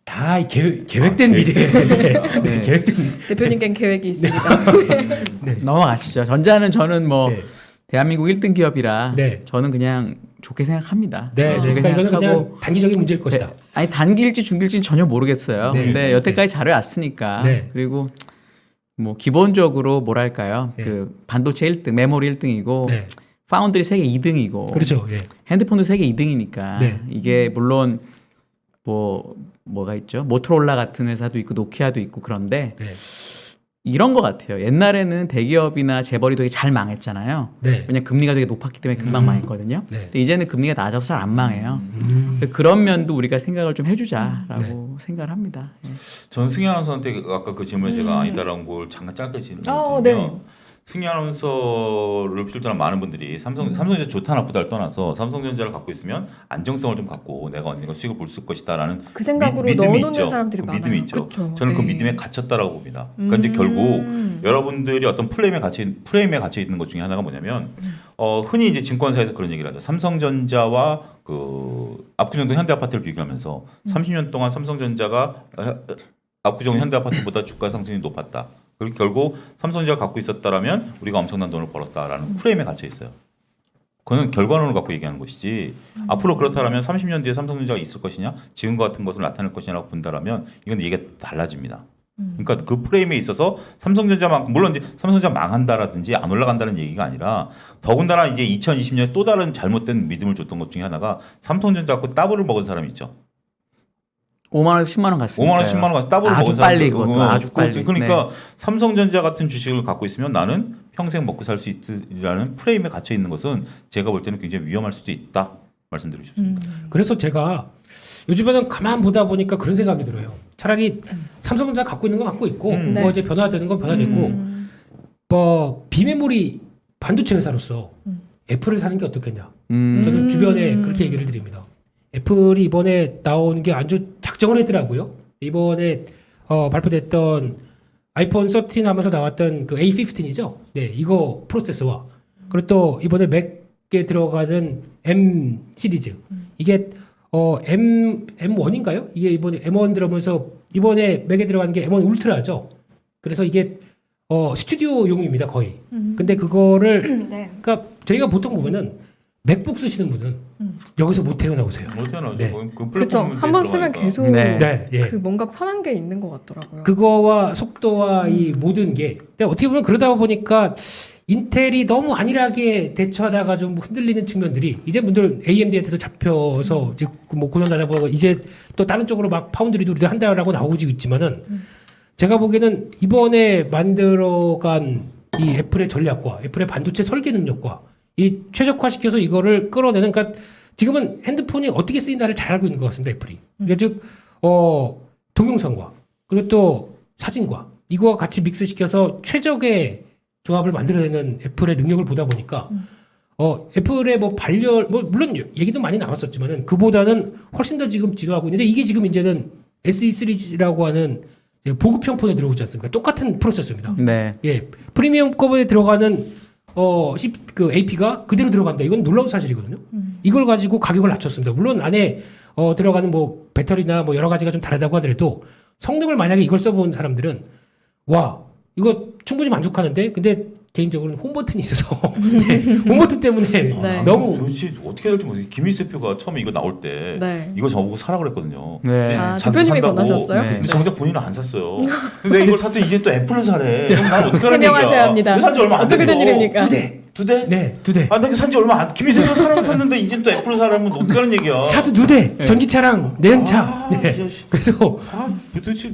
다 계획된 계획. 미래. 네, 네. 계획된. 대표님께는 계획이 있습니다. 넘어가시죠. 전자는 저는 뭐 네. 대한민국 1등 기업이라 네. 저는 그냥 좋게 생각합니다. 네, 네. 좋게 그러니까 이거는 생각하고 그냥 단기적인 문제일 것이다. 아니 단기일지 중기일지는 전혀 모르겠어요. 네. 근데 여태까지 잘해왔으니까 네. 그리고 뭐 기본적으로 뭐랄까요? 네. 그 반도체 1등, 메모리 1등이고 네. 파운드리 세계 2등이고 그렇죠. 예. 핸드폰도 세계 2등이니까 네. 이게 물론 뭐가 있죠? 모토로라 같은 회사도 있고 노키아도 있고 그런데 네. 이런 것 같아요. 옛날에는 대기업이나 재벌이 되게 잘 망했잖아요. 네. 왜냐면 금리가 되게 높았기 때문에 금방 망했거든요. 네. 근데 이제는 금리가 낮아서 잘 안 망해요. 그래서 그런 면도 우리가 생각을 좀 해주자라고 생각을 합니다. 예. 전 승희 아나운서한테 아까 그 질문에 제가 아니다라는 걸 잠깐 짧게 아, 질문드리면 네. 승희 아나운서를 비롯한 많은 분들이 삼성전자 좋다 나쁘다를 떠나서 삼성전자를 갖고 있으면 안정성을 좀 갖고 내가 언젠가 수익을 볼 수 있을 것이다라는 그 생각으로 믿음이 넣어놓는 있죠. 사람들이 그 많아요. 믿음이 있죠. 그쵸. 저는 그 네. 믿음에 갇혔다라고 봅니다. 그러니까 이제 결국 여러분들이 어떤 프레임에 갇혀 있는 것 중에 하나가 뭐냐면 흔히 이제 증권사에서 그런 얘기를 하죠. 삼성전자와 그 압구정동 현대아파트를 비교하면서 30년 동안 삼성전자가 압구정 현대아파트보다 주가 상승이 높았다. 그리고 결국 삼성전자가 갖고 있었다라면 우리가 엄청난 돈을 벌었다라는 프레임에 갇혀 있어요. 그거는 결과론을 갖고 얘기하는 것이지 앞으로 그렇다면 30년 뒤에 삼성전자가 있을 것이냐 지금과 같은 것을 나타낼 것이냐라고 본다라면 이건 얘기가 달라집니다. 그러니까 그 프레임에 있어서 삼성전자만큼 물론 이제 삼성전자 망한다라든지 안 올라간다는 얘기가 아니라 더군다나 이제 2020년에 또 다른 잘못된 믿음을 줬던 것 중에 하나가 삼성전자 갖고 따블을 먹은 사람이 있죠. 5만 원에서 10만 원 갔으니까 5만 원, 10만 원 갖고 따블을 아주 먹은 빨리 사람들. 그것도 아주 빨리. 그러니까 삼성전자 같은 주식을 갖고 있으면 나는 평생 먹고 살 수 있으라는 프레임에 갇혀 있는 것은 제가 볼 때는 굉장히 위험할 수도 있다 말씀드리고 싶습니다. 그래서 제가 요즘에는 가만 보다 보니까 그런 생각이 들어요. 차라리 삼성전자 갖고 있는 건 갖고 있고 네. 뭐 이제 변화되는 건 변화되고 뭐 비메모리 반도체 회사로서 애플을 사는 게 어떻겠냐. 저는 주변에 그렇게 얘기를 드립니다. 애플이 이번에 나온 게 아주 작정을 했더라고요. 이번에 발표됐던 아이폰 13 하면서 나왔던 그 A15이죠. 네, 이거 프로세서와 그리고 또 이번에 맥에 들어가는 M 시리즈 이게 M1인가요? 이게 이번에 M1 들어오면서 이번에 맥에 들어간 게 M1 울트라죠. 그래서 이게 스튜디오용입니다 거의. 근데 그거를 네. 그러니까 저희가 보통 보면은 맥북 쓰시는 분은 여기서 못 태어나오세요. 못 태어나죠. 네. 그 그렇죠. 플랫폼 한 번 쓰면 들어가니까. 계속 네. 네, 예. 그 뭔가 편한 게 있는 것 같더라고요. 그거와 속도와 이 모든 게 근데 어떻게 보면 그러다 보니까 인텔이 너무 안일하게 대처하다가 좀 흔들리는 측면들이 이제 분들 AMD한테도 잡혀서 이제 뭐 고전하다 보고 이제 또 다른 쪽으로 막 파운드리도 우리도 한다라고 나오고 있지만은 제가 보기에는 이번에 만들어간 이 애플의 전략과 애플의 반도체 설계 능력과 이 최적화시켜서 이거를 끌어내는 그러니까 지금은 핸드폰이 어떻게 쓰인다를 잘 알고 있는 것 같습니다 애플이. 그러니까 즉 동영상과 그리고 또 사진과 이거와 같이 믹스시켜서 최적의 조합을 만들어내는 애플의 능력을 보다 보니까 애플의 뭐 발열 뭐 물론 얘기도 많이 나왔었지만은 그보다는 훨씬 더 지금 지도하고 있는데 이게 지금 이제는 SE 시리즈라고 하는 보급형 폰에 들어오지 않습니까? 똑같은 프로세서입니다. 네. 예, 프리미엄급에 들어가는 그 AP가 그대로 들어간다. 이건 놀라운 사실이거든요. 이걸 가지고 가격을 낮췄습니다. 물론 안에 들어가는 뭐 배터리나 뭐 여러 가지가 좀 다르다고 하더라도 성능을 만약에 이걸 써본 사람들은 와 이거 충분히 만족하는데 근데 개인적으로는 홈 버튼이 있어서 네, 홈 버튼 때문에 네. 너무 도대체 어떻게 될지 모르겠어요. 김희수 대표가 처음에 이거 나올 때 네. 이거 저보고 사라 그랬거든요. 네. 근데 아, 자기도 대표님이 산다고. 권하셨어요? 네. 근데 정작 본인은 안 샀어요. 근데 이걸 샀더니 이제 또 애플을 사래. 그럼 난 어떻게 하는 얘기야? 해명하셔야 합니다. 이거 산지 얼마 안 어떻게 됐어. 된 일입니까? 두 대? 네, 2대. 아, 내가 산지 얼마 안 김희수가 사라고 샀는데 이제 또 애플을 사라면 어떻게 하는 얘기야? 차도 2대. 전기차랑 내연차. 아, 네. 이 자식. 그래서 아, 도대체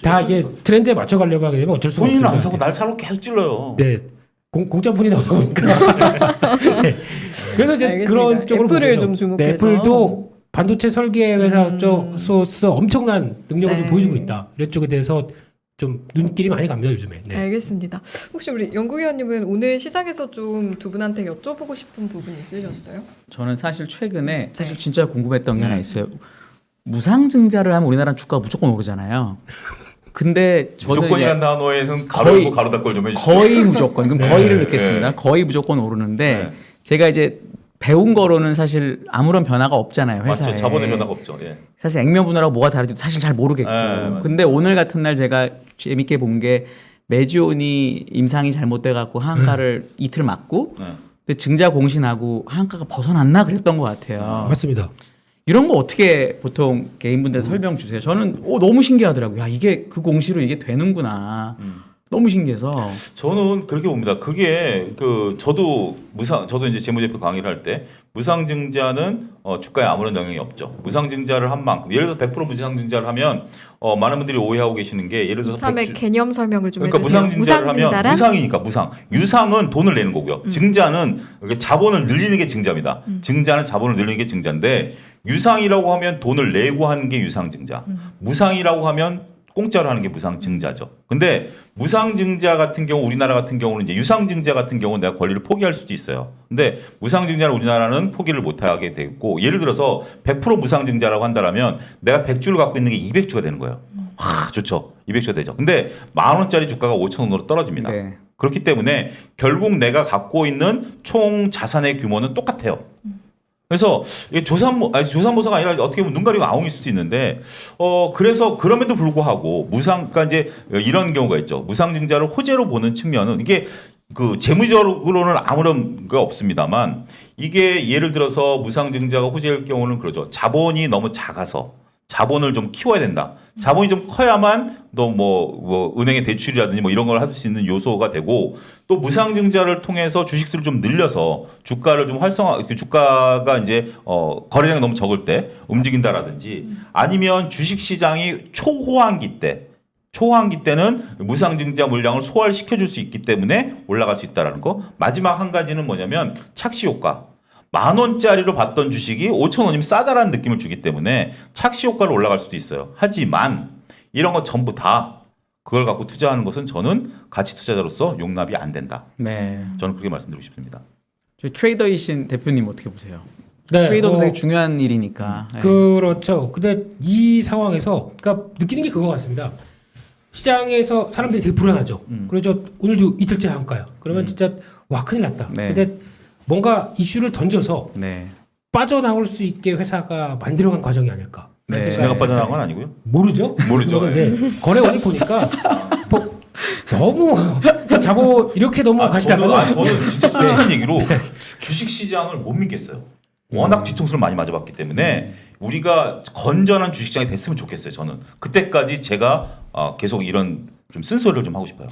다 이게 트렌드에 맞춰가려고 하게 되면 어쩔 수가 본인은 없습니다. 안 사고 날 사라고 계속 찔러요. 네. 공짜 폰이 나오다 보니까. 네. 그래서 이제 알겠습니다. 그런 쪽으로 애플을 보면서 좀 주목해서. 네, 애플도 반도체 설계 회사로서 엄청난 능력을 좀 네. 보여주고 있다. 이런 쪽에 대해서 좀 눈길이 많이 갑니다 요즘에. 네. 알겠습니다. 혹시 우리 연구위원님은 오늘 시작에서 좀 두 분한테 여쭤보고 싶은 부분이 있으셨어요? 저는 사실 최근에 사실 네. 진짜 궁금했던 게 하나 있어요. 무상증자를 하면 우리나라 주가가 무조건 오르잖아요. 근데 저는 무조건이라는 단어에는 가로 거의- 열고 가로 닫고 좀 해주시죠. 거의 무조건. 그럼 거의를 네, 넣겠습니다. 네. 거의 무조건 오르는데 네. 제가 이제 배운 거로는 사실 아무런 변화가 없잖아요. 회사에. 맞죠. 자본의 변화가 없죠. 예. 사실 액면분할하고 뭐가 다른지 사실 잘 모르겠고. 네, 맞습니다. 근데 오늘 같은 날 제가 재밌게 본 게 메지온이 임상이 잘못돼 갖고 하한가를 이틀 맞고 네. 근데 증자 공신하고 하한가가 벗어났나 그랬던 것 같아요. 맞습니다. 이런 거 어떻게 보통 개인분들 설명 주세요. 저는 너무 신기하더라고요. 야, 이게 그 공시로 이게 되는구나. 너무 신기해서. 저는 그렇게 봅니다. 그게 저도 이제 재무제표 강의를 할 때 무상증자는 주가에 아무런 영향이 없죠. 무상증자를 한 만큼 예를 들어 100% 무상증자를 하면 많은 분들이 오해하고 계시는 게 예를 들어서 이참에 개념 설명을 좀 그러니까 해주세요. 무상증자를 하면 무상이니까 무상. 유상은 돈을 내는 거고요. 증자는 이렇게 자본을 늘리는 게 증자입니다. 증자는 자본을 늘리는 게 증자인데 유상이라고 하면 돈을 내고 하는 게 유상증자. 무상이라고 하면 공짜로 하는 게 무상증자죠. 근데 무상증자 같은 경우 우리나라 같은 경우는 이제 유상증자 같은 경우는 내가 권리를 포기할 수도 있어요. 근데 무상증자는 우리나라는 포기를 못 하게 되고 예를 들어서 100% 무상증자라고 한다면 내가 100주를 갖고 있는 게 200주가 되는 거예요. 와, 좋죠. 200주가 되죠. 근데 10,000원짜리 주가가 5,000원으로 떨어집니다. 네. 그렇기 때문에 결국 내가 갖고 있는 총 자산의 규모는 똑같아요. 그래서 이게 조산모사가 아니라 어떻게 보면 눈 가리고 아웅일 수도 있는데 그래서 그럼에도 불구하고 그러니까 이제 이런 경우가 있죠. 무상증자를 호재로 보는 측면은 이게 그 재무적으로는 아무런 게 없습니다만 이게 예를 들어서 무상증자가 호재일 경우는 그러죠. 자본이 너무 작아서 자본을 좀 키워야 된다. 자본이 좀 커야만 또 뭐 은행의 대출이라든지 뭐 이런 걸 할 수 있는 요소가 되고 또 무상증자를 통해서 주식수를 좀 늘려서 주가를 좀 주가가 이제 거래량이 너무 적을 때 움직인다라든지 아니면 주식시장이 초호황기 때는 무상증자 물량을 소화시켜 줄 수 있기 때문에 올라갈 수 있다라는 거. 마지막 한 가지는 뭐냐면 착시 효과. 10,000원짜리로 봤던 주식이 5,000원이면 싸다라는 느낌을 주기 때문에 착시 효과로 올라갈 수도 있어요. 하지만 이런 거 전부 다 그걸 갖고 투자하는 것은 저는 가치 투자자로서 용납이 안 된다. 네. 저는 그렇게 말씀드리고 싶습니다. 저희 트레이더이신 대표님 어떻게 보세요? 네, 트레이더도 되게 중요한 일이니까. 네. 그렇죠. 근데 이 상황에서 그러니까 느끼는 게 그거 같습니다. 시장에서 사람들이 되게 불안하죠. 그래서 오늘도 이틀째 한가야. 그러면 진짜 와 큰일 났다. 네. 근데 뭔가 이슈를 던져서 네. 빠져나올 수 있게 회사가 만들어간 과정이 아닐까. 네. 제가 빠져나간 건 아니고요. 모르죠? 모르죠. 네. 거래원을 보니까 뭐 너무 자고 이렇게 넘어가시다가 저는 진짜 솔직한 얘기로 주식시장을 못 믿겠어요. 워낙 뒤통수를 많이 맞아봤기 때문에 우리가 건전한 주식시장이 됐으면 좋겠어요. 저는 그때까지 제가 계속 이런 좀 쓴소리를 좀 하고 싶어요.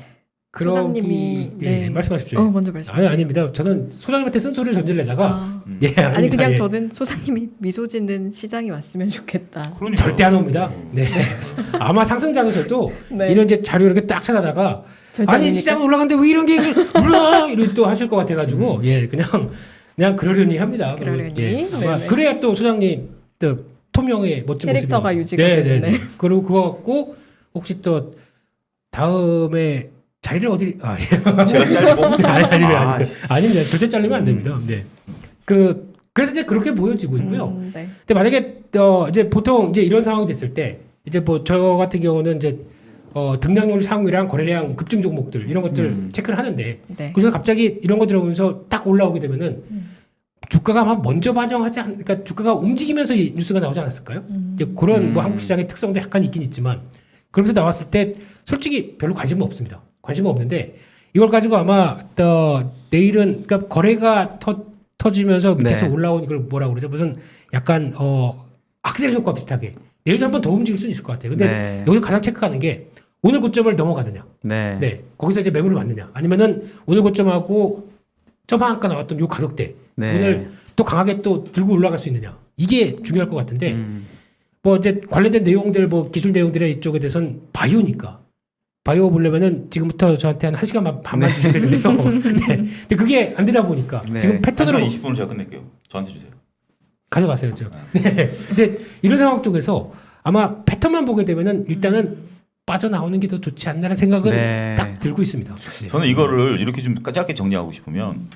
소장님이 네, 말씀하십시오. 먼저 말씀하세요. 아닙니다. 저는 소장님한테 쓴소리를 던지려다가 예, 아니 그냥 예. 저는 소장님이 미소 짓는 시장이 왔으면 좋겠다. 그러니까요. 절대 안 옵니다. 네. 아마 상승장에서도 네. 이런 이제 자료 이렇게 딱 찾아다가 절대 아니 아니니까. 시장 올라갔는데 왜 이런 게 올라 이런 또 하실 것 같아가지고 예 그냥 그러려니 합니다. 그러려니. 예. 아마 네네. 그래야 또 소장님 또 토명의 멋진 캐릭터가 모습이 유지가 네네네. 되는데. 그리고 그거 갖고 혹시 또 다음에 자리를 어디 제가 짧고 아닙니다. 절대 잘리면 안 됩니다. 네. 그래서 이제 그렇게 보여지고 있고요. 네. 근데 만약에 이제 보통 이제 이런 상황이 됐을 때 이제 뭐 저 같은 경우는 이제 등락률 상위랑 거래량 급증 종목들 이런 것들 체크를 하는데 네. 그래서 갑자기 이런 거 들어오면서 딱 올라오게 되면은 주가가 아마 먼저 반영하지 그러니까 주가가 움직이면서 이 뉴스가 나오지 않았을까요? 이제 그런 뭐 한국 시장의 특성도 약간 있긴 있지만 그러면서 나왔을 때 솔직히 별로 관심은 없습니다. 관심은 없는데 이걸 가지고 아마 내일은 그러니까 거래가 터지면서 밑에서 네. 올라온 이걸 뭐라고 그러죠? 무슨 약간 악셀 효과 비슷하게 내일도 한 번 더 움직일 수는 있을 것 같아요. 근데 네. 여기서 가장 체크하는 게 오늘 고점을 넘어가느냐. 네. 네. 거기서 이제 매물을 맞느냐. 아니면은 오늘 고점하고 저방아까 나왔던 요 가격대 네. 오늘 또 강하게 또 들고 올라갈 수 있느냐. 이게 중요할 것 같은데 뭐 이제 관련된 내용들 뭐 기술 내용들의 이쪽에 대해서는 바이오니까 바이오 보려면은 지금부터 저한테 한 1시간 반만 주셔야 되는데요. 네. 근데 그게 안 되다 보니까 네. 지금 패턴으로 20분을 제가 끝낼게요. 저한테 주세요. 가져가세요. 네. 근데 이런 상황 쪽에서 아마 패턴만 보게 되면은 일단은 빠져나오는 게 더 좋지 않나라는 생각은 네. 딱 들고 있습니다. 네. 저는 이거를 이렇게 좀 짧게 정리하고 싶으면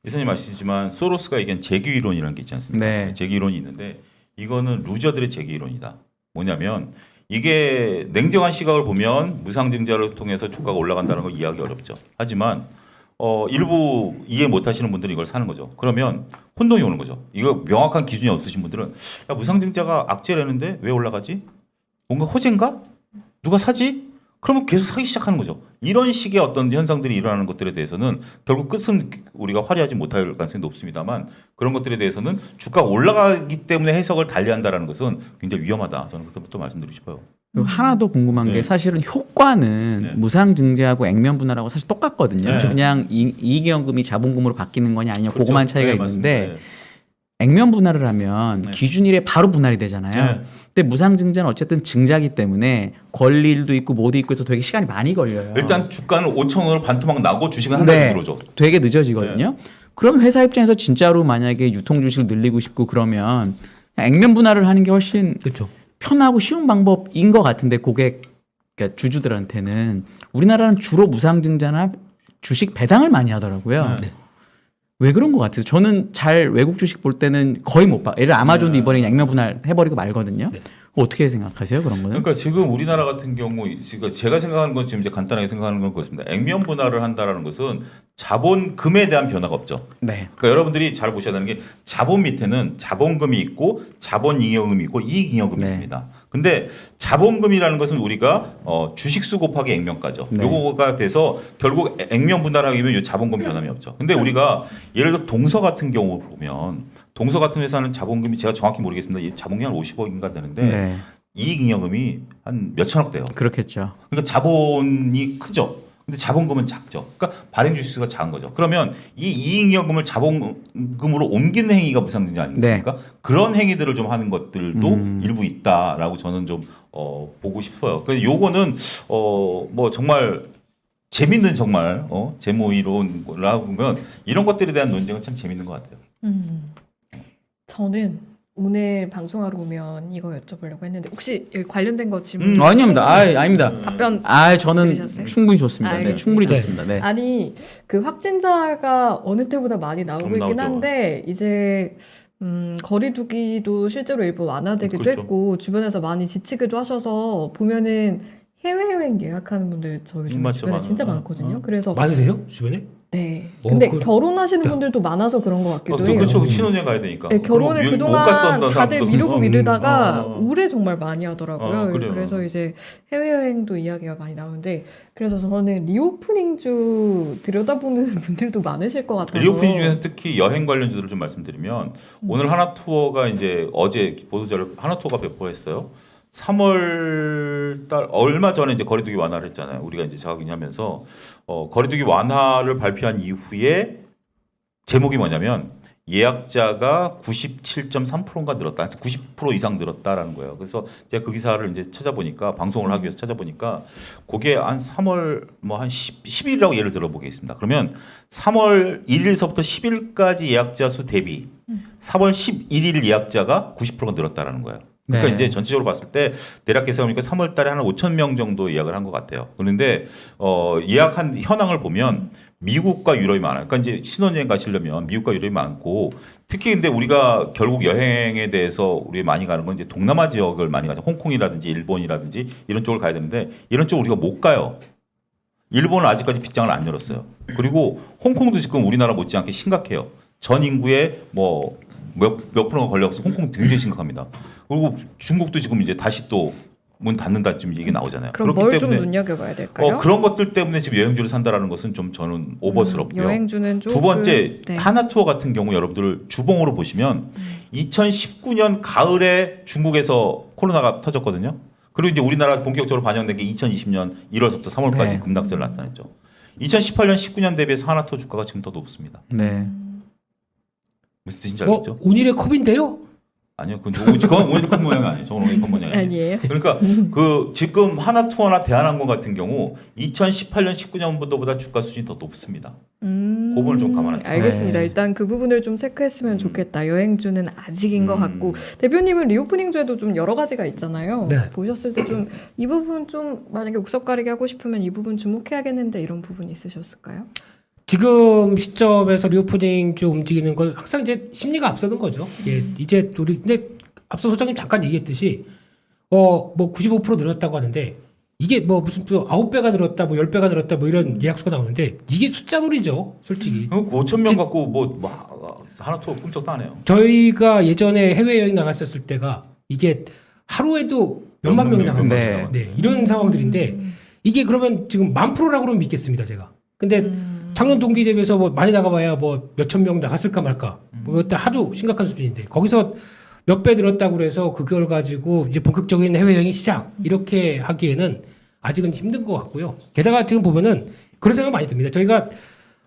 이사님 아시지만 소로스가 얘기한 재규 이론이라는 게 있지 않습니까? 네. 재규 이론이 있는데 이거는 루저들의 재규 이론이다. 뭐냐면 이게 냉정한 시각을 보면 무상증자를 통해서 주가가 올라간다는 걸 이해하기 어렵죠. 하지만 일부 이해 못하시는 분들은 이걸 사는 거죠. 그러면 혼동이 오는 거죠. 이거 명확한 기준이 없으신 분들은 야, 무상증자가 악재라는데 왜 올라가지? 뭔가 호재인가? 누가 사지? 그러면 계속 사기 시작하는 거죠. 이런 식의 어떤 현상들이 일어나는 것들에 대해서는 결국 끝은 우리가 화려하지 못할 가능성이 높습니다만 그런 것들에 대해서는 주가가 올라가기 때문에 해석을 달리한다는 것은 굉장히 위험하다. 저는 그렇게 또 말씀드리고 싶어요. 그리고 하나 더 궁금한 게 네. 사실은 효과는 네. 무상증자하고 액면 분할하고 사실 똑같거든요. 네. 그냥 이익연금이 자본금으로 바뀌는 거냐 아니냐 그렇죠. 그거만 차이가 네, 있는데 맞습니다. 액면 분할을 하면 네. 기준일에 바로 분할이 되잖아요. 네. 근데 무상증자는 어쨌든 증자기 때문에 권리일도 있고 뭐도 있고 해서 되게 시간이 많이 걸려요. 일단 주가는 5,000원을 반토막 나고 주식은 한 달에 네. 들어오죠. 되게 늦어지거든요. 그럼 회사 입장에서 진짜로 만약에 유통 주식을 늘리고 싶고 그러면 그냥 액면 분할을 하는 게 훨씬 그렇죠. 편하고 쉬운 방법인 것 같은데 고객 그러니까 주주들한테는 우리나라는 주로 무상증자나 주식 배당을 많이 하더라고요. 네. 왜 그런 것 같아요? 저는 잘 외국 주식 볼 때는 거의 못 봐. 예를 들어 아마존도 네. 이번에 액면 분할 해버리고 말거든요. 네. 어떻게 생각하세요 그런 거는? 그러니까 지금 우리나라 같은 경우 지금 제가 생각하는 건 지금 이제 간단하게 생각하는 건 그렇습니다. 액면 분할을 한다라는 것은 자본금에 대한 변화가 없죠. 네. 그러니까 여러분들이 잘 보셔야 되는 게 자본 밑에는 자본금이 있고 자본잉여금이 있고 이익잉여금이 네. 있습니다. 근데 자본금이라는 것은 우리가 주식수 곱하기 액면가죠. 네. 요거가 돼서 결국 액면 분할하기 위해 이 자본금 변함이 없죠. 근데 우리가 예를 들어 동서 같은 경우 보면 동서 같은 회사는 자본금이 제가 정확히 모르겠습니다. 이 자본금이 한 50억인가 되는데 네. 이익잉여금이 한 몇천억 돼요. 그렇겠죠. 그러니까 자본이 크죠. 근데 자본금은 작죠. 그러니까 발행 주식수가 작은 거죠. 그러면 이 이익잉여금을 자본금으로 옮기는 행위가 무상증자 아닙니까? 그런 행위들을 좀 하는 것들도 일부 있다라고 저는 좀 보고 싶어요. 그래서 요거는 뭐 정말 재밌는 정말 재무 이론이라고 보면 이런 것들에 대한 논쟁은 참 재밌는 것 같아요. 저는 오늘 방송하러 오면 이거 여쭤보려고 했는데 혹시 여기 관련된 거 질문 아닙니다. 아닙니다. 답변 저는 들으셨어요? 충분히 좋습니다. 네, 알겠습니다. 충분히 네. 좋습니다. 네. 아니 그 확진자가 어느 때보다 많이 나오고 좀 있긴 나오죠. 한데 이제 거리두기도 실제로 일부 완화되기도 그렇죠. 했고 주변에서 많이 지치기도 하셔서 보면은 해외여행 예약하는 분들 저희 맞죠, 주변에 맞아요. 진짜 많거든요. 그래서 많으세요 주변에? 네. 오, 근데 그- 결혼하시는 분들도 많아서 그런 것 같기도 해요. 그렇죠. 신혼여행 가야 되니까. 네, 결혼을 그리고 못 그동안 갔던 다들 사람들도 미루고 미루다가 어. 올해 정말 많이 하더라고요. 그래요. 그래서 이제 해외여행도 이야기가 많이 나오는데 그래서 저는 리오프닝주 들여다보는 분들도 많으실 것 같아서 리오프닝 중에서 특히 여행 관련주들을 좀 말씀드리면 오늘 하나투어가 이제 어제 보도자료 하나투어가 배포했어요. 3월 달 얼마 전에 이제 거리두기 완화를 했잖아요. 우리가 이제 자가격리하면서 거리두기 완화를 발표한 이후에 제목이 뭐냐면 예약자가 97.3%인가 늘었다. 90% 이상 늘었다라는 거예요. 그래서 제가 그 기사를 이제 찾아보니까 방송을 하기 위해서 찾아보니까 그게 한 3월 뭐 한 10일이라고 예를 들어 보겠습니다. 그러면 3월 1일서부터 10일까지 예약자 수 대비 3월 11일 예약자가 90%가 늘었다라는 거예요. 그러니까 네. 이제 전체적으로 봤을 때 대략 계산해보니까 3월 달에 한 5천 명 정도 예약을 한 것 같아요. 그런데 예약한 현황을 보면 미국과 유럽이 많아요. 그러니까 이제 신혼여행 가시려면 미국과 유럽이 많고 특히 근데 우리가 결국 여행에 대해서 우리 많이 가는 건 이제 동남아 지역을 많이 가죠. 홍콩이라든지 일본이라든지 이런 쪽을 가야 되는데 이런 쪽 우리가 못 가요. 일본은 아직까지 빗장을 안 열었어요. 그리고 홍콩도 지금 우리나라 못지않게 심각해요. 전 인구의 뭐 몇 프로가 걸려서 홍콩 굉장히 심각합니다. 그리고 중국도 지금 이제 다시 또 문 닫는다 지금 얘기 나오잖아요. 그럼 뭘 좀 눈여겨봐야 될까요? 그런 것들 때문에 지금 여행주를 산다라는 것은 좀 저는 오버스럽고요. 여행주는 조금 두 번째 네. 하나투어 같은 경우 여러분들 주봉으로 보시면 2019년 가을에 중국에서 코로나가 터졌거든요. 그리고 이제 우리나라 본격적으로 반영된 게 2020년 1월부터 3월까지 네. 급락세를 나타냈죠. 2018년 19년 대비해서 하나투어 주가가 지금 더 높습니다. 네. 무슨 뜻인지 알겠죠? 오늘의 컵인데요? 아니요, 그건 오늘 컵 모양이 아니에요. 저건 오늘 컵 모양이 아니에요. 아니에요. 그러니까 그 지금 하나투어나 대한항공 같은 경우 2018년 19년보다 주가 수준이 더 높습니다. 그 부분을 좀 감안하세요. 알겠습니다. 네. 일단 그 부분을 좀 체크했으면 좋겠다. 여행주는 아직인 것 같고 대표님은 리오프닝주에도 좀 여러 가지가 있잖아요. 네. 보셨을 때 좀 이 부분 좀 만약에 옥석 가리기 하고 싶으면 이 부분 주목해야겠는데 이런 부분이 있으셨을까요? 지금 시점에서 리오프닝 쭉 움직이는 걸 항상 이제 심리가 앞서는 거죠. 예, 이제 우리 근데 앞서 소장님 잠깐 얘기했듯이 뭐 95% 늘었다고 하는데 이게 뭐 무슨 또 9배가 늘었다, 뭐 10배가 늘었다, 뭐 이런 예약수가 나오는데 이게 숫자놀이죠, 솔직히. 5천 명 갖고 뭐 하나투어 꿈쩍도 안 해요. 저희가 예전에 해외 여행 나갔었을 때가 이게 하루에도 몇만 명이 나간 거죠. 네. 네, 이런 상황들인데 이게 그러면 지금 10,000%라고 그러면 믿겠습니다, 제가. 근데 작년 동기 대비해서 뭐 많이 나가봐야 뭐 몇천 명 나갔을까 말까. 뭐 그때 하도 심각한 수준인데 거기서 몇 배 늘었다고 그래서 그걸 가지고 이제 본격적인 해외여행 시작 이렇게 하기에는 아직은 힘든 것 같고요. 게다가 지금 보면은 그런 생각 많이 듭니다. 저희가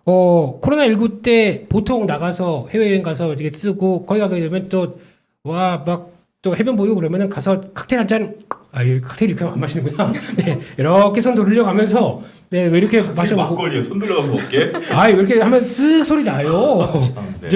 코로나19 때 보통 나가서 해외여행 가서 이렇게 쓰고 거기 가게 되면 또 와 막 또 해변 보이고 그러면은 가서 칵테일 한 잔, 이 칵테일 이렇게 안 마시는구나. 네, 이렇게 손 돌려가면서 네, 왜 이렇게 마셔보고. 막걸리에 손 들어가서 먹게. 왜 이렇게 하면 쓱 소리 나요. 네.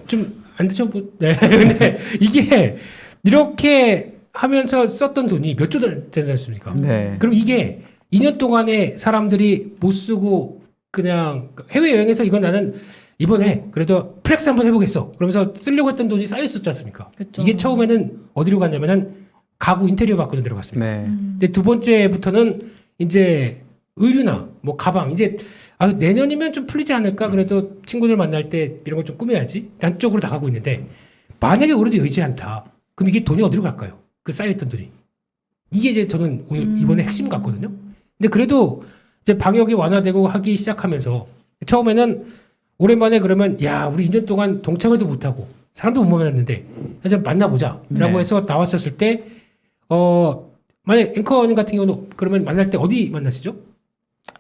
좀 안 드셔보. 네, 근데 이게 이렇게 하면서 썼던 돈이 몇 조 되지 않습니까? 네. 그럼 이게 2년 동안에 사람들이 못 쓰고 그냥 해외여행에서 이건 나는 이번에 그래도 플렉스 한번 해보겠어. 그러면서 쓰려고 했던 돈이 쌓여있었지 않습니까? 그쵸. 이게 처음에는 어디로 갔냐면은 가구 인테리어 바꾸는 데로 갔습니다. 네. 근데 두 번째부터는 이제 의류나 뭐 가방 이제 내년이면 좀 풀리지 않을까? 그래도 친구들 만날 때 이런 거 좀 꾸며야지. 라는 쪽으로 나가고 있는데 만약에 오히려 의지 않다. 그럼 이게 돈이 어디로 갈까요? 그 쌓여있던 돈이. 이게 이제 저는 오늘 이번에 핵심 같거든요. 근데 그래도 이제 방역이 완화되고 하기 시작하면서 처음에는 오랜만에 그러면 우리 2년 동안 동창회도 못하고 사람도 못 만났는데 좀 만나보자 라고 네. 해서 나왔었을 때 만약 앵커님 같은 경우는 그러면 만날 때 어디 만나시죠?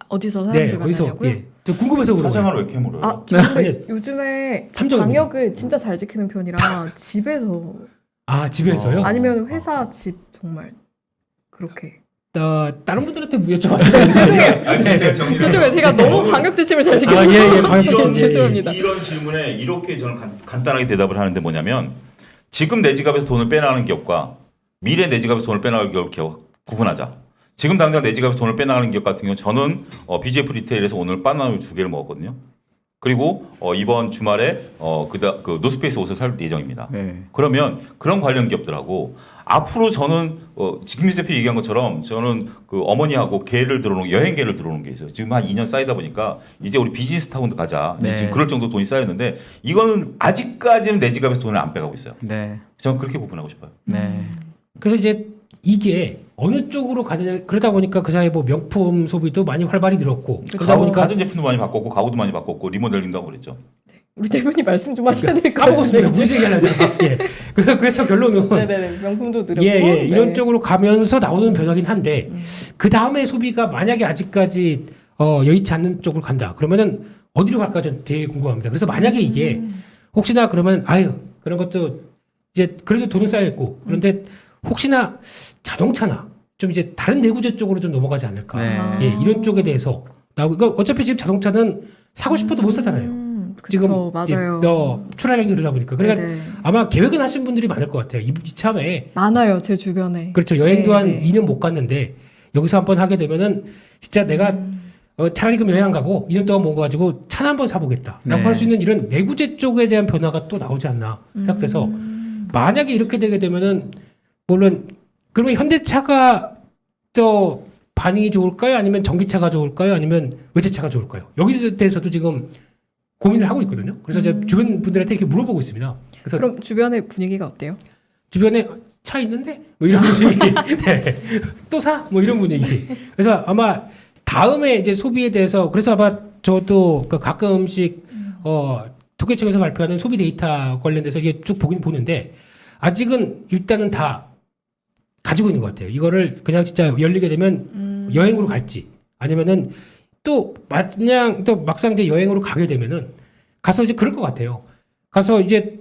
어디서 사람들 만나냐고요? 저 궁금해서 그런 거예요. 사생활을 왜 이렇게 물어요? 아니, 요즘에 참정입니다. 방역을 진짜 잘 지키는 편이라 집에서 집에서요? 아니면 회사 집 정말 그렇게. 다른 분들한테 여쭤봤어요. 죄송해요. 죄송해요. 제가 너무 방역 지침을 잘 지켜서. 방역 지침. 죄송합니다. 이런 질문에 이렇게 저는 간단하게 대답을 하는데 뭐냐면 지금 내 지갑에서 돈을 빼나가는 기업과 미래 내 지갑에서 돈을 빼나가는 기업 구분하자. 지금 당장 내 지갑에서 돈을 빼나가는 기업 같은 경우 저는 BGF 리테일에서 오늘 바나나 2개를 먹었거든요. 그리고 이번 주말에 그 노스페이스 옷을 살 예정입니다. 네. 그러면 그런 관련 기업들하고 앞으로 저는 김민수 대표 얘기한 것처럼 저는 그 어머니하고 여행계를 들어오는 게 있어요. 지금 한 2년 쌓이다 보니까 이제 우리 비즈니스 타운도 가자. 네. 지금 그럴 정도 돈이 쌓였는데 이거는 아직까지는 내 지갑에서 돈을 안 빼가고 있어요. 네. 저는 그렇게 구분하고 싶어요. 네. 그래서 이제 이게 어느 쪽으로 가느냐 그러다 보니까 그 사이에 뭐 명품 소비도 많이 활발히 늘었고 그러다 보니까 가전제품도 많이 바꿨고 가구도 많이 바꿨고 리모델링도 하고 그랬죠. 우리 대표님 말씀 좀 하셔야 될 것 같아요. 까먹었습니다. 무슨 얘기 하려고. 예. 그래서 결론은 네네네. 명품도 늘었고. 이런 네. 쪽으로 가면서 나오는 변화긴 한데 그 다음에 소비가 만약에 아직까지 여의치 않는 쪽으로 간다. 그러면은 어디로 갈까 전 되게 궁금합니다. 그래서 만약에 이게 혹시나 그러면 그런 것도 이제 그래도 돈은 쌓여 있고 그런데 혹시나 자동차나 좀 이제 다른 내구재 쪽으로 좀 넘어가지 않을까. 네. 예, 이런 쪽에 대해서 나오고 어차피 지금 자동차는 사고 싶어도 못 사잖아요. 지금 맞아요. 출하량이 그러다 보니까 그러니까 네네. 아마 계획은 하신 분들이 많을 것 같아요. 이참에 많아요, 제 주변에. 그렇죠. 여행도 한 네. 2년 못 갔는데 여기서 한번 하게 되면은 진짜 내가 차라리 그럼 여행 안 가고 2년 동안 모아가지고 차나 한번 사보겠다. 라고 네. 할 수 있는 이런 내구재 쪽에 대한 변화가 또 나오지 않나 생각돼서 만약에 이렇게 되게 되면은 물론 그러면 현대차가 또 반응이 좋을까요? 아니면 전기차가 좋을까요? 아니면 외제차가 좋을까요? 여기에 대해서도 지금 고민을 하고 있거든요. 그래서 제가 주변 분들한테 이렇게 물어보고 있습니다. 그래서 그럼 주변의 분위기가 어때요? 주변에 차 있는데 뭐 이런 분위기, 네. 또 사? 뭐 이런 분위기. 그래서 아마 다음에 이제 소비에 대해서 그래서 아마 저도 가끔씩 통계청에서 발표하는 소비 데이터 관련돼서 이게 쭉 보긴 보는데 아직은 일단은 다 가지고 있는 것 같아요. 이거를 그냥 진짜 열리게 되면 여행으로 갈지 아니면은 또 마냥 또 막상 이제 여행으로 가게 되면은 가서 이제 그럴 것 같아요. 가서 이제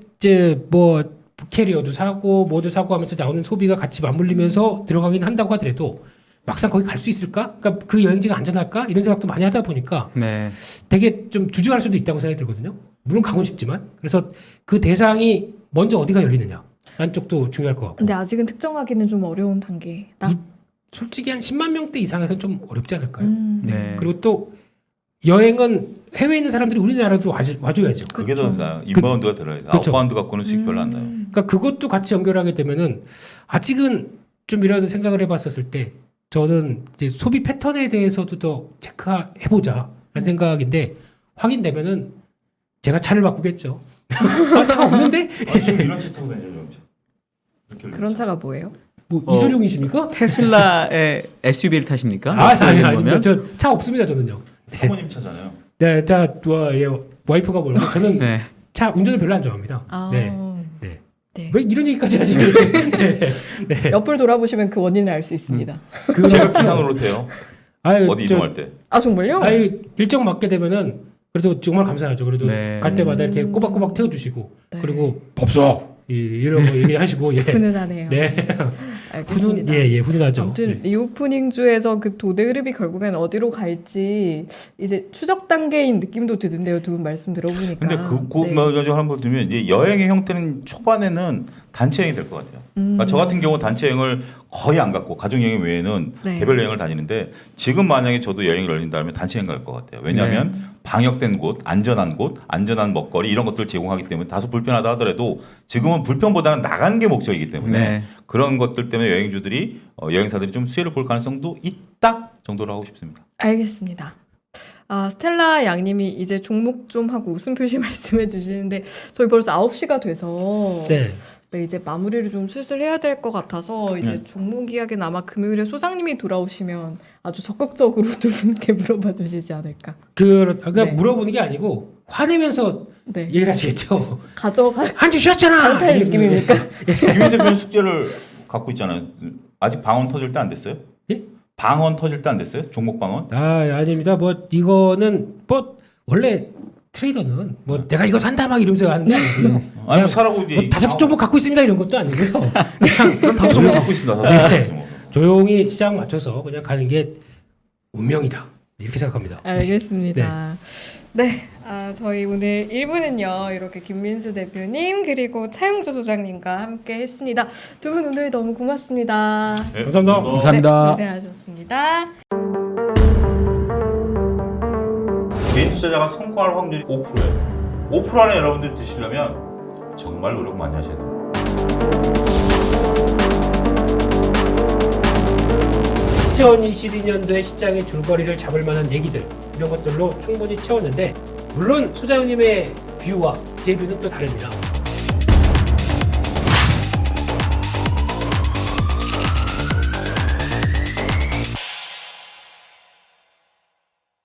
뭐 캐리어도 사고 뭐도 사고 하면서 나오는 소비가 같이 맞물리면서 들어가긴 한다고 하더라도 막상 거기 갈 수 있을까? 그러니까 그 여행지가 안전할까? 이런 생각도 많이 하다 보니까 네. 되게 좀 주저할 수도 있다고 생각이 들거든요. 물론 가고 싶지만 그래서 그 대상이 먼저 어디가 열리느냐 라는 쪽도 중요할 것 같고 근데 아직은 특정하기는 좀 어려운 단계. 솔직히 한 10만 명대 이상에서는 좀 어렵지 않을까요? 네. 그리고 또 여행은 해외에 있는 사람들이 우리나라도 와줘야죠. 그게 더 나아요. 인바운드가 들어야 돼요. 그렇죠. 아웃바운드 갖고는 수익 별로 안 나요. 그러니까 그것도 같이 연결하게 되면은 아직은 좀 이런 생각을 해봤었을 때 저는 이제 소비 패턴에 대해서도 더 체크해보자라는 생각인데 확인되면은 제가 차를 바꾸겠죠. 차가 없는데? 지금 이런 차 타고 다니죠. 그런 차가 뭐예요? 뭐 이소룡이십니까? 테슬라의 SUV를 타십니까? 아니, 저 차 없습니다 저는요. 사모님 차잖아요. 네, 와이프가 몰라요. 저는 네. 차 운전을 별로 안 좋아합니다. 아, 네. 네. 왜 이런 얘기까지 하시는 네. 옆을 돌아보시면 그 원인을 알 수 있습니다. 제가 기사 노릇해요. 어디 이동할 때. 아 정말요? 일정 맞게 되면은 그래도 정말 감사하죠. 그래도 네. 갈 때마다 이렇게 꼬박꼬박 태워주시고 네. 그리고 법서 이런 거 얘기하시고 예. 훈훈하네요. 네. 알겠습니다. 훈훈하죠. 아무튼 네. 리오프닝주에서 그 도대 흐름이 결국엔 어디로 갈지 이제 추적 단계인 느낌도 드는데요. 두 분 말씀 들어보니까. 근데 그 하는 걸 들면 이제 여행의 형태는 초반에는 단체 여행이 될 것 같아요. 그러니까 저 같은 경우 단체 여행을 거의 안 갔고 가족 여행 외에는 네. 개별 여행을 다니는데 지금 만약에 저도 여행을 열린다면 단체 여행 갈 것 같아요. 왜냐하면 방역된 곳, 안전한 먹거리 이런 것들을 제공하기 때문에 다소 불편하다 하더라도 지금은 불편보다는 나가는 게 목적이기 때문에 네. 그런 것들 때문에 여행주들이 여행사들이 좀 수혜를 볼 가능성도 있다 정도로 하고 싶습니다. 알겠습니다. 아, 스텔라 양님이 이제 종목 좀 하고 웃음 표시 말씀해 주시는데 저희 벌써 9시가 돼서 네. 네, 이제 마무리를 좀 슬슬 해야 될 것 같아서 이제 네. 종목 이야기는 아마 금요일에 소장님이 돌아오시면 아주 적극적으로 두 분께 물어봐 주시지 않을까. 그러니까 네. 물어보는 게 아니고 화내면서 네. 얘기를 하시겠죠. 가져가 한 주 쉬었잖아. 강탈 이런 느낌입니까? 김윤 대표는 숙제를 갖고 있잖아요. 아직 방언 터질 때 안 됐어요? 예? 방언 터질 때 안 됐어요? 종목 방언? 아닙니다. 뭐 이거는 뭐 원래 트레이더는 뭐 내가 이거 산다 막 이러면서 하는 게 아니고요. 아니 뭐 사라고 이제 뭐 다섯 종목 갖고 있습니다 이런 것도 아니고요. 그냥 다섯 종목 갖고 있습니다. 다섯 종목. 조용히 시장 맞춰서 그냥 가는 게 운명이다 이렇게 생각합니다. 알겠습니다. 네, 저희 오늘 1부는요 이렇게 김민수 대표님 그리고 차용주 소장님과 함께 했습니다. 두 분 오늘 너무 고맙습니다. 네, 감사합니다. 감사합니다. 네, 고생하셨습니다. 개인 투자자가 성공할 확률이 5%예요. 5% 안에 여러분들 드시려면 정말 노력 많이 하셔야 돼요. 2022년도에 시장의 줄거리를 잡을 만한 얘기들 이런 것들로 충분히 채웠는데 물론 소장님의 뷰와 제 뷰는 또 다릅니다.